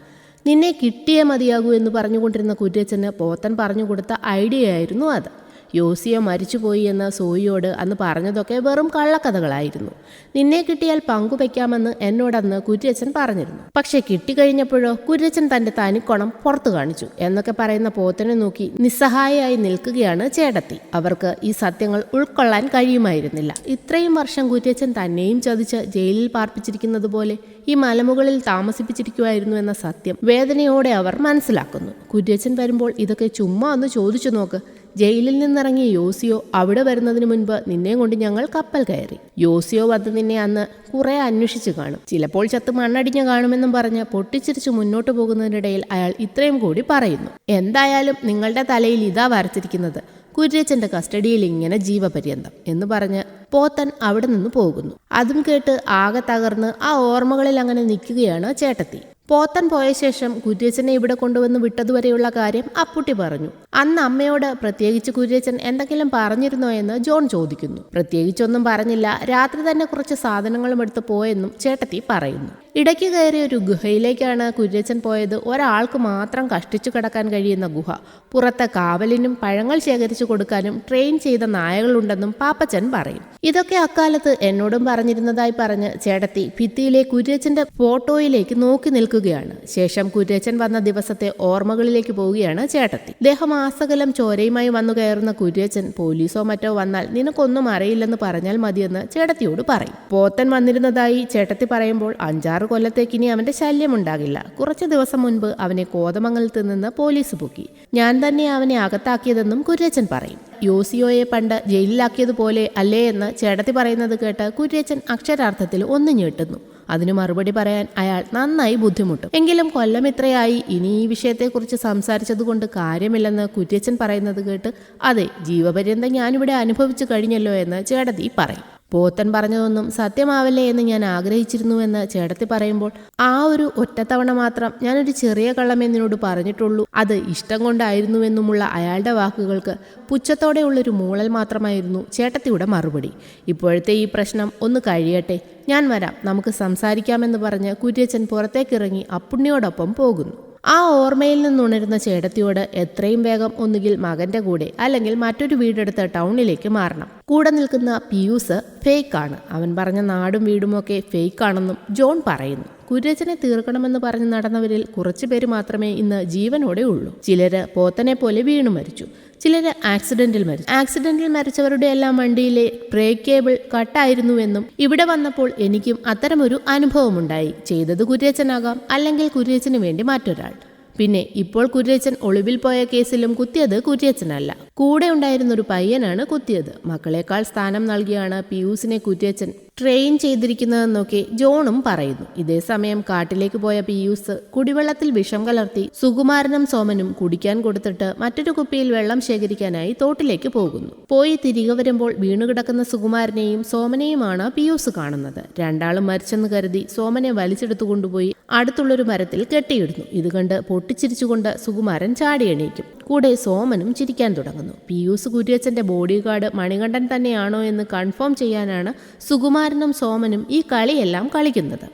നിന്നെ കിട്ടിയേ മതിയാകൂ എന്ന് പറഞ്ഞുകൊണ്ടിരുന്ന കുര്യച്ചന് പോത്തൻ പറഞ്ഞു കൊടുത്ത ഐഡിയയായിരുന്നു അത്. യോസിയോ മരിച്ചുപോയി എന്ന് സോയിയോട് അന്ന് പറഞ്ഞതൊക്കെ വെറും കള്ളക്കഥകളായിരുന്നു. നിന്നെ കിട്ടിയാൽ പങ്കുവെക്കാമെന്ന് എന്നോടന്ന് കുര്യച്ചൻ പറഞ്ഞിരുന്നു. പക്ഷെ കിട്ടിക്കഴിഞ്ഞപ്പോഴോ കുര്യച്ചൻ തൻ്റെ തനിക്കൊണം പുറത്തു കാണിച്ചു എന്നൊക്കെ പറയുന്ന പോത്തനെ നോക്കി നിസ്സഹായയായി നിൽക്കുകയാണ് ചേട്ടത്തി. അവർക്ക് ഈ സത്യങ്ങൾ ഉൾക്കൊള്ളാൻ കഴിയുമായിരുന്നില്ല. ഇത്രയും വർഷം കുര്യച്ചൻ തന്നെയും ചതിച്ച് ജയിലിൽ പാർപ്പിച്ചിരിക്കുന്നത് പോലെ ഈ മലമുകളിൽ താമസിപ്പിച്ചിരിക്കുമായിരുന്നു എന്ന സത്യം വേദനയോടെ അവർ മനസ്സിലാക്കുന്നു. കുര്യച്ചൻ വരുമ്പോൾ ഇതൊക്കെ ചുമ്മാ ഒന്ന് ചോദിച്ചു നോക്ക്. ജയിലിൽ നിന്നിറങ്ങിയ യോസിയോ അവിടെ വരുന്നതിന് മുൻപ് നിന്നെ കൊണ്ട് ഞങ്ങൾ കപ്പൽ കയറി. യോസിയോ വന്ന് നിന്നെ അന്ന് കുറെ അന്വേഷിച്ചു കാണും. ചിലപ്പോൾ ചത്ത് മണ്ണടിഞ്ഞു കാണുമെന്നും പറഞ്ഞ് പൊട്ടിച്ചിരിച്ചു മുന്നോട്ട് പോകുന്നതിനിടയിൽ അയാൾ ഇത്രയും കൂടി പറയുന്നു. എന്തായാലും നിങ്ങളുടെ തലയിൽ ഇതാ വരച്ചിരിക്കുന്നത്, കുര്യച്ചന്റെ കസ്റ്റഡിയിൽ ഇങ്ങനെ ജീവപര്യന്തം എന്ന് പറഞ്ഞ് പോത്തൻ അവിടെ നിന്ന് പോകുന്നു. അതും കേട്ട് ആകെ തകർന്ന് ആ ഓർമ്മകളിൽ അങ്ങനെ നിൽക്കുകയാണ് ചേട്ടത്തി. പോത്തൻ പോയ ശേഷം കുര്യച്ചനെ ഇവിടെ കൊണ്ടുവന്ന് വിട്ടതുവരെയുള്ള കാര്യം അപ്പുട്ടി പറഞ്ഞു. അന്ന് അമ്മയോട് പ്രത്യേകിച്ച് കുര്യച്ചൻ എന്തെങ്കിലും പറഞ്ഞിരുന്നോ എന്ന് ജോൺ ചോദിക്കുന്നു. പ്രത്യേകിച്ചൊന്നും പറഞ്ഞില്ല, രാത്രി തന്നെ കുറച്ച് സാധനങ്ങളും എടുത്ത് പോയെന്നും ചേട്ടത്തി പറയുന്നു. ഇടയ്ക്ക് കയറിയ ഒരു ഗുഹയിലേക്കാണ് കുര്യച്ചൻ പോയത്. ഒരാൾക്ക് മാത്രം കഷ്ടിച്ചു കിടക്കാൻ കഴിയുന്ന ഗുഹ. പുറത്തെ കാവലിനും പഴങ്ങൾ ശേഖരിച്ചു കൊടുക്കാനും ട്രെയിൻ ചെയ്ത നായകളുണ്ടെന്നും പാപ്പച്ചൻ പറയും. ഇതൊക്കെ അക്കാലത്ത് എന്നോടും പറഞ്ഞിരുന്നതായി പറഞ്ഞ് ചേട്ടത്തി ഭിത്തിയിലെ കുര്യച്ചന്റെ ഫോട്ടോയിലേക്ക് നോക്കി നിൽക്കുകയാണ്. ശേഷം കുര്യച്ചൻ വന്ന ദിവസത്തെ ഓർമ്മകളിലേക്ക് പോവുകയാണ് ചേട്ടത്തി. ദേഹമാസകലം ചോരയുമായി വന്നു കയറുന്ന കുര്യച്ചൻ പോലീസോ മറ്റോ വന്നാൽ നിനക്കൊന്നും അറിയില്ലെന്ന് പറഞ്ഞാൽ മതിയെന്ന് ചേട്ടത്തിയോട് പറയും. പോത്തൻ വന്നിരുന്നതായി ചേട്ടത്തി പറയുമ്പോൾ 5-6 5-6 കൊല്ലത്തേക്ക് ഇനി അവന്റെ ശല്യമുണ്ടാകില്ല. കുറച്ചു ദിവസം മുൻപ് അവനെ കോതമംഗലത്ത് നിന്ന് പോലീസ് പൊക്കി. ഞാൻ തന്നെ അവനെ അകത്താക്കിയതെന്നും കുര്യച്ചൻ പറയും. യോസിയോയെ പണ്ട് ജയിലിലാക്കിയതുപോലെ അല്ലേ എന്ന് ചേട്ടത്തി പറയുന്നത് കേട്ട് കുര്യച്ചൻ അക്ഷരാർത്ഥത്തിൽ ഒന്ന് ഞെട്ടുന്നു. അതിനു മറുപടി പറയാൻ അയാൾ നന്നായി ബുദ്ധിമുട്ടും. എങ്കിലും കൊല്ലം ഇത്രയായി, ഇനി ഈ വിഷയത്തെക്കുറിച്ച് സംസാരിച്ചതുകൊണ്ട് കാര്യമില്ലെന്ന് കുര്യച്ചൻ പറയുന്നത് കേട്ട് അതെ, ജീവപര്യന്തം ഞാനിവിടെ അനുഭവിച്ചു കഴിഞ്ഞല്ലോ എന്ന് ചേട്ടത്തി പറയും. പോത്തൻ പറഞ്ഞതൊന്നും സത്യമാവല്ലേ എന്ന് ഞാൻ ആഗ്രഹിച്ചിരുന്നുവെന്ന് ചേട്ടത്തി പറയുമ്പോൾ ആ ഒരു ഒറ്റത്തവണ മാത്രം ഞാനൊരു ചെറിയ കള്ളം എന്നോട് പറഞ്ഞിട്ടുള്ളൂ, അത് ഇഷ്ടം കൊണ്ടായിരുന്നുവെന്നുമുള്ള അയാളുടെ വാക്കുകൾക്ക് പുച്ഛത്തോടെയുള്ളൊരു മൂളൽ മാത്രമായിരുന്നു ചേട്ടത്തിയുടെ മറുപടി. ഇപ്പോഴത്തെ ഈ പ്രശ്നം ഒന്ന് കഴിയട്ടെ, ഞാൻ വരാം, നമുക്ക് സംസാരിക്കാമെന്ന് പറഞ്ഞ് കുര്യച്ചൻ പുറത്തേക്കിറങ്ങി അപ്പുണ്ണിയോടൊപ്പം പോകുന്നു. ആ ഓർമ്മയിൽ നിന്നുണരുന്ന ചേട്ടത്തിയോട് എത്രയും വേഗം ഒന്നുകിൽ മകന്റെ കൂടെ അല്ലെങ്കിൽ മറ്റൊരു വീടെടുത്ത് ടൗണിലേക്ക് മാറണം. കൂടെ നിൽക്കുന്ന പിയൂസ് ഫേക്കാണ്. അവൻ പറഞ്ഞ നാടും വീടുമൊക്കെ ഫേക്കാണെന്നും ജോൺ പറയുന്നു. കുര്യച്ചനെ തീർക്കണമെന്ന് പറഞ്ഞ് നടന്നവരിൽ കുറച്ചു പേര് മാത്രമേ ഇന്ന് ജീവനോടെ ഉള്ളൂ. ചിലര് പോത്തനെ പോലെ വീണു മരിച്ചു, ചിലര് ആക്സിഡന്റിൽ മരിച്ചവരുടെ എല്ലാം വണ്ടിയിലെ ബ്രേക്ക് കേബിൾ കട്ടായിരുന്നുവെന്നും ഇവിടെ വന്നപ്പോൾ എനിക്കും അത്തരമൊരു അനുഭവമുണ്ടായി. ചെയ്തത് കുര്യച്ചനാകാം, അല്ലെങ്കിൽ കുര്യച്ചന് വേണ്ടി മറ്റൊരാൾ. പിന്നെ ഇപ്പോൾ കുര്യച്ചൻ ഒളിവിൽ പോയ കേസിലും കുത്തിയത് കുര്യച്ചനല്ല, കൂടെ ഉണ്ടായിരുന്നൊരു പയ്യനാണ് കുത്തിയത്. മക്കളെക്കാൾ സ്ഥാനം നൽകിയാണ് പിയൂസിനെ കുര്യച്ചൻ ട്രെയിൻ ചെയ്തിരിക്കുന്നതെന്നൊക്കെ ജോണും പറയുന്നു. ഇതേസമയം കാട്ടിലേക്ക് പോയ പിയൂസ് കുടിവെള്ളത്തിൽ വിഷം കലർത്തി സുകുമാരനും സോമനും കുടിക്കാൻ കൊടുത്തിട്ട് മറ്റൊരു കുപ്പിയിൽ വെള്ളം ശേഖരിക്കാനായി തോട്ടിലേക്ക് പോകുന്നു. പോയി തിരികെ വരുമ്പോൾ വീണുകിടക്കുന്ന സുകുമാരനെയും സോമനെയുമാണ് പിയൂസ് കാണുന്നത്. രണ്ടാളും മരിച്ചെന്ന് കരുതി സോമനെ വലിച്ചെടുത്തു കൊണ്ടുപോയി അടുത്തുള്ളൊരു മരത്തിൽ കെട്ടിയിടുന്നു. ഇത് കണ്ട് പൊട്ടിച്ചിരിച്ചുകൊണ്ട് സുകുമാരൻ ചാടി എണീക്കും. കൂടെ സോമനും ചിരിക്കാൻ തുടങ്ങുന്നു. പിയൂസ് കുര്യച്ചന്റെ ബോഡി ഗാർഡ് മണികണ്ഠൻ തന്നെയാണോ എന്ന് കൺഫേം ചെയ്യാനാണ് സുകുമാരനും സോമനും ഈ കളിയെല്ലാം കളിക്കുന്നത്.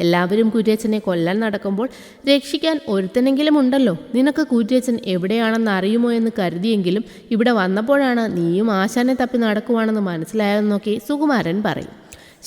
എല്ലാവരും കുര്യച്ചനെ കൊല്ലാൻ നടക്കുമ്പോൾ രക്ഷിക്കാൻ ഒരുത്തനെങ്കിലും ഉണ്ടല്ലോ. നിനക്ക് കുര്യച്ചൻ എവിടെയാണെന്ന് അറിയുമോ എന്ന് കരുതിയെങ്കിലും ഇവിടെ വന്നപ്പോഴാണ് നീയും ആശാനെ തപ്പി നടക്കുവാണെന്ന് മനസ്സിലായെന്നൊക്കെ സുകുമാരൻ പറയും.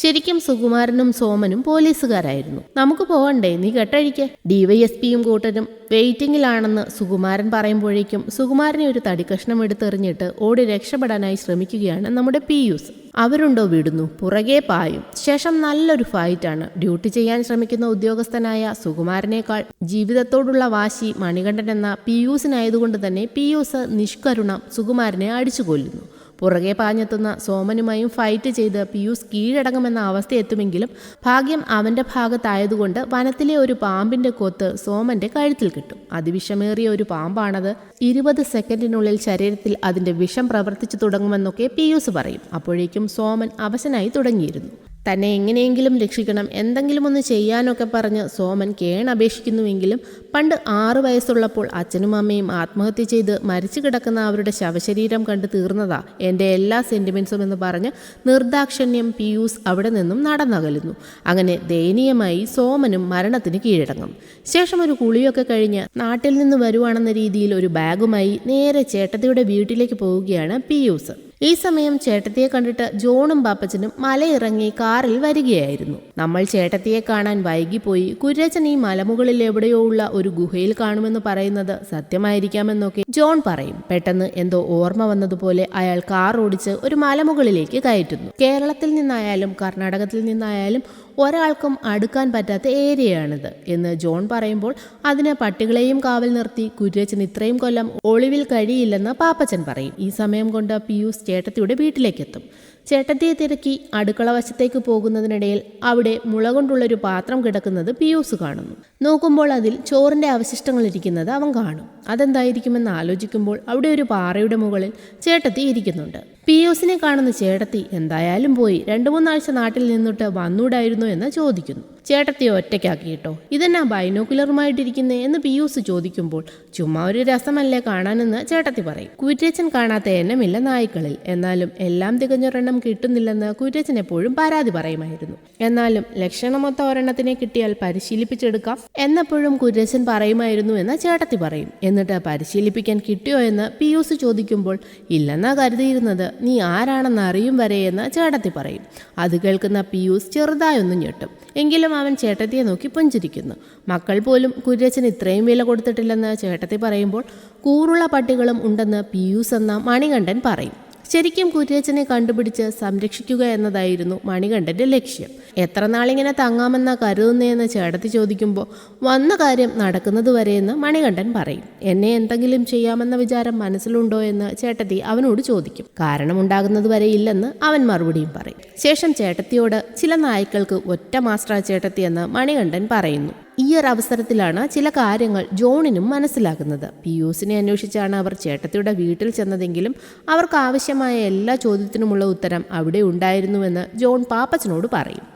ശരിക്കും സുകുമാരനും സോമനും പോലീസുകാരായിരുന്നു. നമുക്ക് പോകണ്ടേ, നീ കെട്ടഴിക്ക്. ഡിവൈഎസ്പിയും കൂട്ടരും വെയിറ്റിംഗിലാണെന്ന് സുകുമാരൻ പറയുമ്പോഴേക്കും സുകുമാരനെ ഒരു തടിക്കഷ്ണം എടുത്തെറിഞ്ഞിട്ട് ഓടി രക്ഷപ്പെടാനായി ശ്രമിക്കുകയാണ് നമ്മുടെ പിയൂസ്. അവരുണ്ടോ വിടുന്നു, പുറകെ പായും. ശേഷം നല്ലൊരു ഫൈറ്റാണ്. ഡ്യൂട്ടി ചെയ്യാൻ ശ്രമിക്കുന്ന ഉദ്യോഗസ്ഥനായ സുകുമാരനേക്കാൾ ജീവിതത്തോടുള്ള വാശി മണികണ്ഠൻ എന്ന പിയൂസിനായതുകൊണ്ട് തന്നെ പിയൂസ് നിഷ്കരുണം സുകുമാരനെ അടിച്ചു കൊല്ലുന്നു. പുറകെ പാഞ്ഞെത്തുന്ന സോമനുമായും ഫൈറ്റ് ചെയ്ത് പിയൂസ് കീഴടങ്ങുമെന്ന അവസ്ഥ എത്തുമെങ്കിലും ഭാഗ്യം അവന്റെ ഭാഗത്തായതുകൊണ്ട് വനത്തിലെ ഒരു പാമ്പിന്റെ കൊത്ത് സോമന്റെ കഴുത്തിൽ കിട്ടും. അതിവിഷമേറിയ ഒരു പാമ്പാണത്. 20 സെക്കൻഡിനുള്ളിൽ ശരീരത്തിൽ അതിന്റെ വിഷം പ്രവർത്തിച്ചു തുടങ്ങുമെന്നൊക്കെ പിയൂസ് പറയും. അപ്പോഴേക്കും സോമൻ അവശനായി തുടങ്ങിയിരുന്നു. തന്നെ എങ്ങനെയെങ്കിലും രക്ഷിക്കണം, എന്തെങ്കിലും ഒന്ന് ചെയ്യാനൊക്കെ പറഞ്ഞ് സോമൻ കേണപേക്ഷിക്കുന്നുവെങ്കിലും പണ്ട് 6 വയസ്സുള്ളപ്പോൾ അച്ഛനും അമ്മയും ആത്മഹത്യ ചെയ്ത് മരിച്ചു കിടക്കുന്ന അവരുടെ ശവശരീരം കണ്ട് തീർന്നതാ എൻ്റെ എല്ലാ സെന്റിമെന്റ്സും എന്ന് പറഞ്ഞ് നിർദാക്ഷിണ്യം പിയൂസ് അവിടെ നിന്നും നടന്നകലുന്നു. അങ്ങനെ ദയനീയമായി സോമനും മരണത്തിന് കീഴടങ്ങും. ശേഷം ഒരു കുളിയൊക്കെ കഴിഞ്ഞ് നാട്ടിൽ നിന്ന് വരുവാണെന്ന രീതിയിൽ ഒരു ബാഗുമായി നേരെ ചേട്ടത്തിയുടെ വീട്ടിലേക്ക് പോവുകയാണ് പിയൂസ്. ഈ സമയം ചേട്ടത്തിയെ കണ്ടിട്ട് ജോണും പാപ്പച്ചനും മലയിറങ്ങി കാറിൽ വരികയായിരുന്നു. നമ്മൾ ചേട്ടത്തിയെ കാണാൻ വൈകിപ്പോയി. കുര്യച്ചൻ ഈ മലമുകളിൽ എവിടെയോ ഉള്ള ഒരു ഗുഹയിൽ കാണുമെന്ന് പറയുന്നത് സത്യമായിരിക്കാമെന്നൊക്കെ ജോൺ പറയും. പെട്ടെന്ന് എന്തോ ഓർമ്മ വന്നതുപോലെ അയാൾ കാർ ഓടിച്ച് ഒരു മലമുകളിലേക്ക് കയറ്റുന്നു. കേരളത്തിൽ നിന്നായാലും കർണാടകത്തിൽ നിന്നായാലും ഒരാൾക്കും അടുക്കാൻ പറ്റാത്ത ഏരിയയാണിത് എന്ന് ജോൺ പറയുമ്പോൾ അതിന് പട്ടികളെയും കാവൽ നിർത്തി കുര്യച്ചൻ ഇത്രയും കൊല്ലം ഒളിവിൽ കഴിയില്ലെന്ന് പാപ്പച്ചൻ പറയും. ഈ സമയം കൊണ്ട് പിയൂസ് ചേട്ടത്തിയുടെ വീട്ടിലേക്കെത്തും. ചേട്ടത്തിയെ തിരക്കി അടുക്കള വശത്തേക്ക് പോകുന്നതിനിടയിൽ അവിടെ മുള കൊണ്ടുള്ളൊരു പാത്രം കിടക്കുന്നത് പിയൂസ് കാണുന്നു. നോക്കുമ്പോൾ അതിൽ ചോറിന്റെ അവശിഷ്ടങ്ങൾ ഇരിക്കുന്നത് അവൻ കാണും. അതെന്തായിരിക്കുമെന്ന് ആലോചിക്കുമ്പോൾ അവിടെ ഒരു പാറയുടെ മുകളിൽ ചേട്ടത്തി ഇരിക്കുന്നുണ്ട്. പിയൂസിനെ കാണുന്ന ചേട്ടത്തി എന്തായാലും പോയി 2-3 ആഴ്ച നാട്ടിൽ നിന്നിട്ട് വന്നൂടായിരുന്നു എന്ന് ചോദിക്കുന്നു. ചേട്ടത്തിയെ ഒറ്റയ്ക്കാക്കിയിട്ടോ, ഇതെന്നാ ബൈനോക്കുലറുമായിട്ടിരിക്കുന്നേ എന്ന് പിയൂസ് ചോദിക്കുമ്പോൾ ചുമ്മാ ഒരു രസമല്ലേ കാണാനെന്ന് ചേട്ടത്തി പറയും. കുര്യച്ചൻ കാണാത്ത എണ്ണമില്ല നായ്ക്കളിൽ, എന്നാലും എല്ലാം തികഞ്ഞൊരെണ്ണം കിട്ടുന്നില്ലെന്ന് കുര്യച്ചൻ എപ്പോഴും പരാതി പറയുമായിരുന്നു. എന്നാലും ലക്ഷണമൊത്ത ഒരെണ്ണത്തിനെ കിട്ടിയാൽ പരിശീലിപ്പിച്ചെടുക്കാം എന്നെപ്പോഴും കുര്യച്ചൻ പറയുമായിരുന്നു എന്ന് ചേട്ടത്തി പറയും. എന്നിട്ട് പരിശീലിപ്പിക്കാൻ കിട്ടിയോ എന്ന് പിയൂസ് ചോദിക്കുമ്പോൾ ഇല്ലെന്നാ കരുതിയിരുന്നത്, നീ ആരാണെന്ന് അറിയും വരെ എന്ന് ചേട്ടത്തി പറയും. അത് കേൾക്കുന്ന പിയൂസ് ചെറുതായൊന്ന് ഞെട്ടും. എങ്കിലും അവൻ ചേട്ടത്തിയെ നോക്കി പുഞ്ചിരിക്കുന്നു. മക്കൾ പോലും കുര്യച്ചൻ ഇത്രയും വില കൊടുത്തിട്ടില്ലെന്ന് ചേട്ടത്തി പറയുമ്പോൾ കൂറുള്ള പട്ടികളും ഉണ്ടെന്ന് പിയൂസ് എന്ന മണികണ്ഠൻ പറയും. ശരിക്കും കുര്യച്ചനെ കണ്ടുപിടിച്ച് സംരക്ഷിക്കുക എന്നതായിരുന്നു മണികണ്ഠന്റെ ലക്ഷ്യം. എത്ര നാളിങ്ങനെ തങ്ങാമെന്നാ കരുതുന്നതെന്ന് ചേട്ടത്തി ചോദിക്കുമ്പോൾ വന്ന കാര്യം നടക്കുന്നത് വരെയെന്ന് മണികണ്ഠൻ പറയും. എന്നെ എന്തെങ്കിലും ചെയ്യാമെന്ന വിചാരം മനസ്സിലുണ്ടോ എന്ന് ചേട്ടത്തി അവനോട് ചോദിക്കും. കാരണമുണ്ടാകുന്നത് വരെ ഇല്ലെന്ന് അവൻ മറുപടിയും പറയും. ശേഷം ചേട്ടത്തിയോട് ചില നായ്ക്കൾക്ക് ഒറ്റ മാസ്റ്ററാ ചേട്ടത്തി എന്ന് മണികണ്ഠൻ പറയുന്നു. ഈ ഒരു അവസരത്തിലാണ് ചില കാര്യങ്ങൾ ജോണിനും മനസ്സിലാകുന്നത്. പിയൂസിനെ അന്വേഷിച്ചാണ് അവർ ചേട്ടത്തിയുടെ വീട്ടിൽ ചെന്നതെങ്കിലും അവർക്ക് ആവശ്യമായ എല്ലാ ചോദ്യത്തിനുമുള്ള ഉത്തരം അവിടെ ഉണ്ടായിരുന്നുവെന്ന് ജോൺ പാപ്പച്ചനോട് പറയും.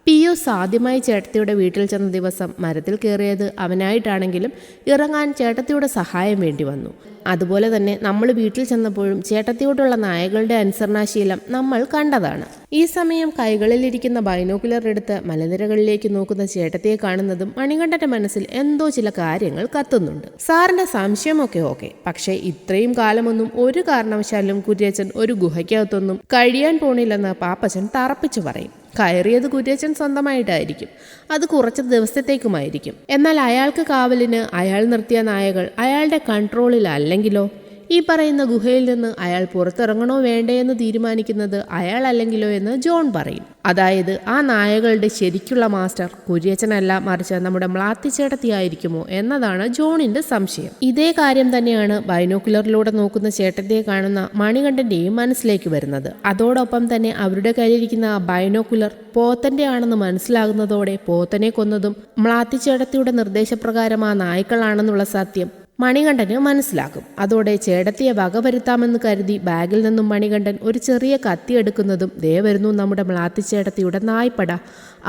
പിയൂസ് ആദ്യമായി ചേട്ടത്തിയുടെ വീട്ടിൽ ചെന്ന ദിവസം മരത്തിൽ കയറിയത് അവനായിട്ടാണെങ്കിലും ഇറങ്ങാൻ ചേട്ടത്തിയുടെ സഹായം വേണ്ടി വന്നു. അതുപോലെ തന്നെ നമ്മൾ വീട്ടിൽ ചെന്നപ്പോഴും ചേട്ടത്തിയോടുള്ള നായകളുടെ അനുസരണാശീലം നമ്മൾ കണ്ടതാണ്. ഈ സമയം കൈകളിലിരിക്കുന്ന ബൈനോക്കുലർ എടുത്ത് മലനിരകളിലേക്ക് നോക്കുന്ന ചേട്ടത്തിയെ കാണുന്നതും മണികണ്ഠന്റെ മനസ്സിൽ എന്തോ ചില കാര്യങ്ങൾ കത്തുന്നുണ്ട്. സാറിന്റെ സംശയമൊക്കെ ഓക്കെ, പക്ഷേ ഇത്രയും കാലമൊന്നും ഒരു കാരണവശാലും കുര്യച്ചൻ ഒരു ഗുഹയ്ക്കകത്തൊന്നും കഴിയാൻ പോണില്ലെന്ന് പാപ്പച്ചൻ തറപ്പിച്ചു പറയും. കയറിയത് കുര്യച്ചൻ സ്വന്തമായിട്ടായിരിക്കും, അത് കുറച്ച് ദിവസത്തേക്കുമായിരിക്കും. എന്നാൽ അയാൾക്ക് കാവലിന് അയാൾ നിർത്തിയ നായകൾ അയാളുടെ കൺട്രോളിൽ അല്ലെങ്കിലോ? ഈ പറയുന്ന ഗുഹയിൽ നിന്ന് അയാൾ പുറത്തിറങ്ങണോ വേണ്ടേ എന്ന് തീരുമാനിക്കുന്നത് അയാൾ അല്ലെങ്കിലോ എന്ന് ജോൺ പറയും. അതായത് ആ നായകളുടെ ശരിക്കുള്ള മാസ്റ്റർ കുര്യച്ചനല്ല, മറിച്ച് നമ്മുടെ മ്ലാത്തിച്ചേട്ടത്തിയായിരിക്കുമോ എന്നതാണ് ജോണിന്റെ സംശയം. ഇതേ കാര്യം തന്നെയാണ് ബൈനോക്കുലറിലൂടെ നോക്കുന്ന ചേട്ടത്തിയെ കാണുന്ന മണികണ്ഠന്റെയും മനസ്സിലേക്ക് വരുന്നത്. അതോടൊപ്പം തന്നെ അവരുടെ കയ്യിലിരിക്കുന്ന ആ ബൈനോക്കുലർ പോത്തന്റെ ആണെന്ന് മനസ്സിലാകുന്നതോടെ പോത്തനെ കൊന്നതും മ്ലാത്തിച്ചേട്ടത്തിയുടെ നിർദ്ദേശപ്രകാരം ആ നായ്ക്കളാണെന്നുള്ള സത്യം മണികണ്ഠന് മനസ്സിലാക്കും. അതോടെ ചേട്ടത്തിയെ വകവരുത്താമെന്ന് കരുതി ബാഗിൽ നിന്നും മണികണ്ഠൻ ഒരു ചെറിയ കത്തി എടുക്കുന്നതും ദേ വരുന്നു നമ്മുടെ മ്ലാത്തിച്ചേട്ടത്തിയുടെ നായ്പ്പട.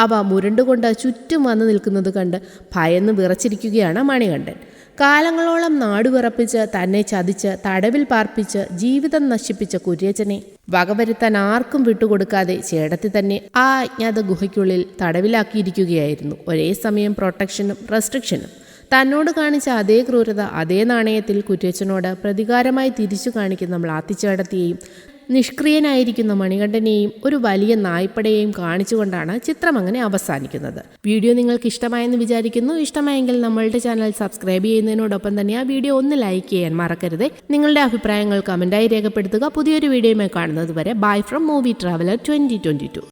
അവ മുരണ്ടുകൊണ്ട് ചുറ്റും വന്നു നിൽക്കുന്നത് കണ്ട് ഭയന്ന് വിറച്ചിരിക്കുകയാണ് മണികണ്ഠൻ. കാലങ്ങളോളം നാടുവിറപ്പിച്ച് തന്നെ ചതിച്ച് തടവിൽ പാർപ്പിച്ച് ജീവിതം നശിപ്പിച്ച കുര്യച്ചനെ വകവരുത്താൻ ആർക്കും വിട്ടുകൊടുക്കാതെ ചേട്ടത്തി തന്നെ ആ അജ്ഞാത ഗുഹയ്ക്കുള്ളിൽ തടവിലാക്കിയിരിക്കുകയായിരുന്നു. ഒരേ സമയം പ്രൊട്ടക്ഷനും റെസ്ട്രിക്ഷനും. തന്നോട് കാണിച്ച അതേ ക്രൂരത അതേ നാണയത്തിൽ കുര്യച്ചനോട് പ്രതികാരമായി തിരിച്ചു കാണിക്കുന്ന മ്ലാത്തിച്ചേട്ടത്തിയെയും നിഷ്ക്രിയനായിരിക്കുന്ന മണികണ്ഠനെയും ഒരു വലിയ നായ്പ്പടയെയും കാണിച്ചുകൊണ്ടാണ് ചിത്രം അങ്ങനെ അവസാനിക്കുന്നത്. വീഡിയോ നിങ്ങൾക്ക് ഇഷ്ടമായെന്ന് വിചാരിക്കുന്നു. ഇഷ്ടമായെങ്കിൽ നമ്മളുടെ ചാനൽ സബ്സ്ക്രൈബ് ചെയ്യുന്നതിനോടൊപ്പം തന്നെ ആ വീഡിയോ ഒന്ന് ലൈക്ക് ചെയ്യാൻ മറക്കരുത്. നിങ്ങളുടെ അഭിപ്രായങ്ങൾ കമൻറ്റായി രേഖപ്പെടുത്തുക. പുതിയൊരു വീഡിയോയുമായി കാണുന്നത് വരെ ബൈ ഫ്രം മൂവി ട്രാവലർ 2022.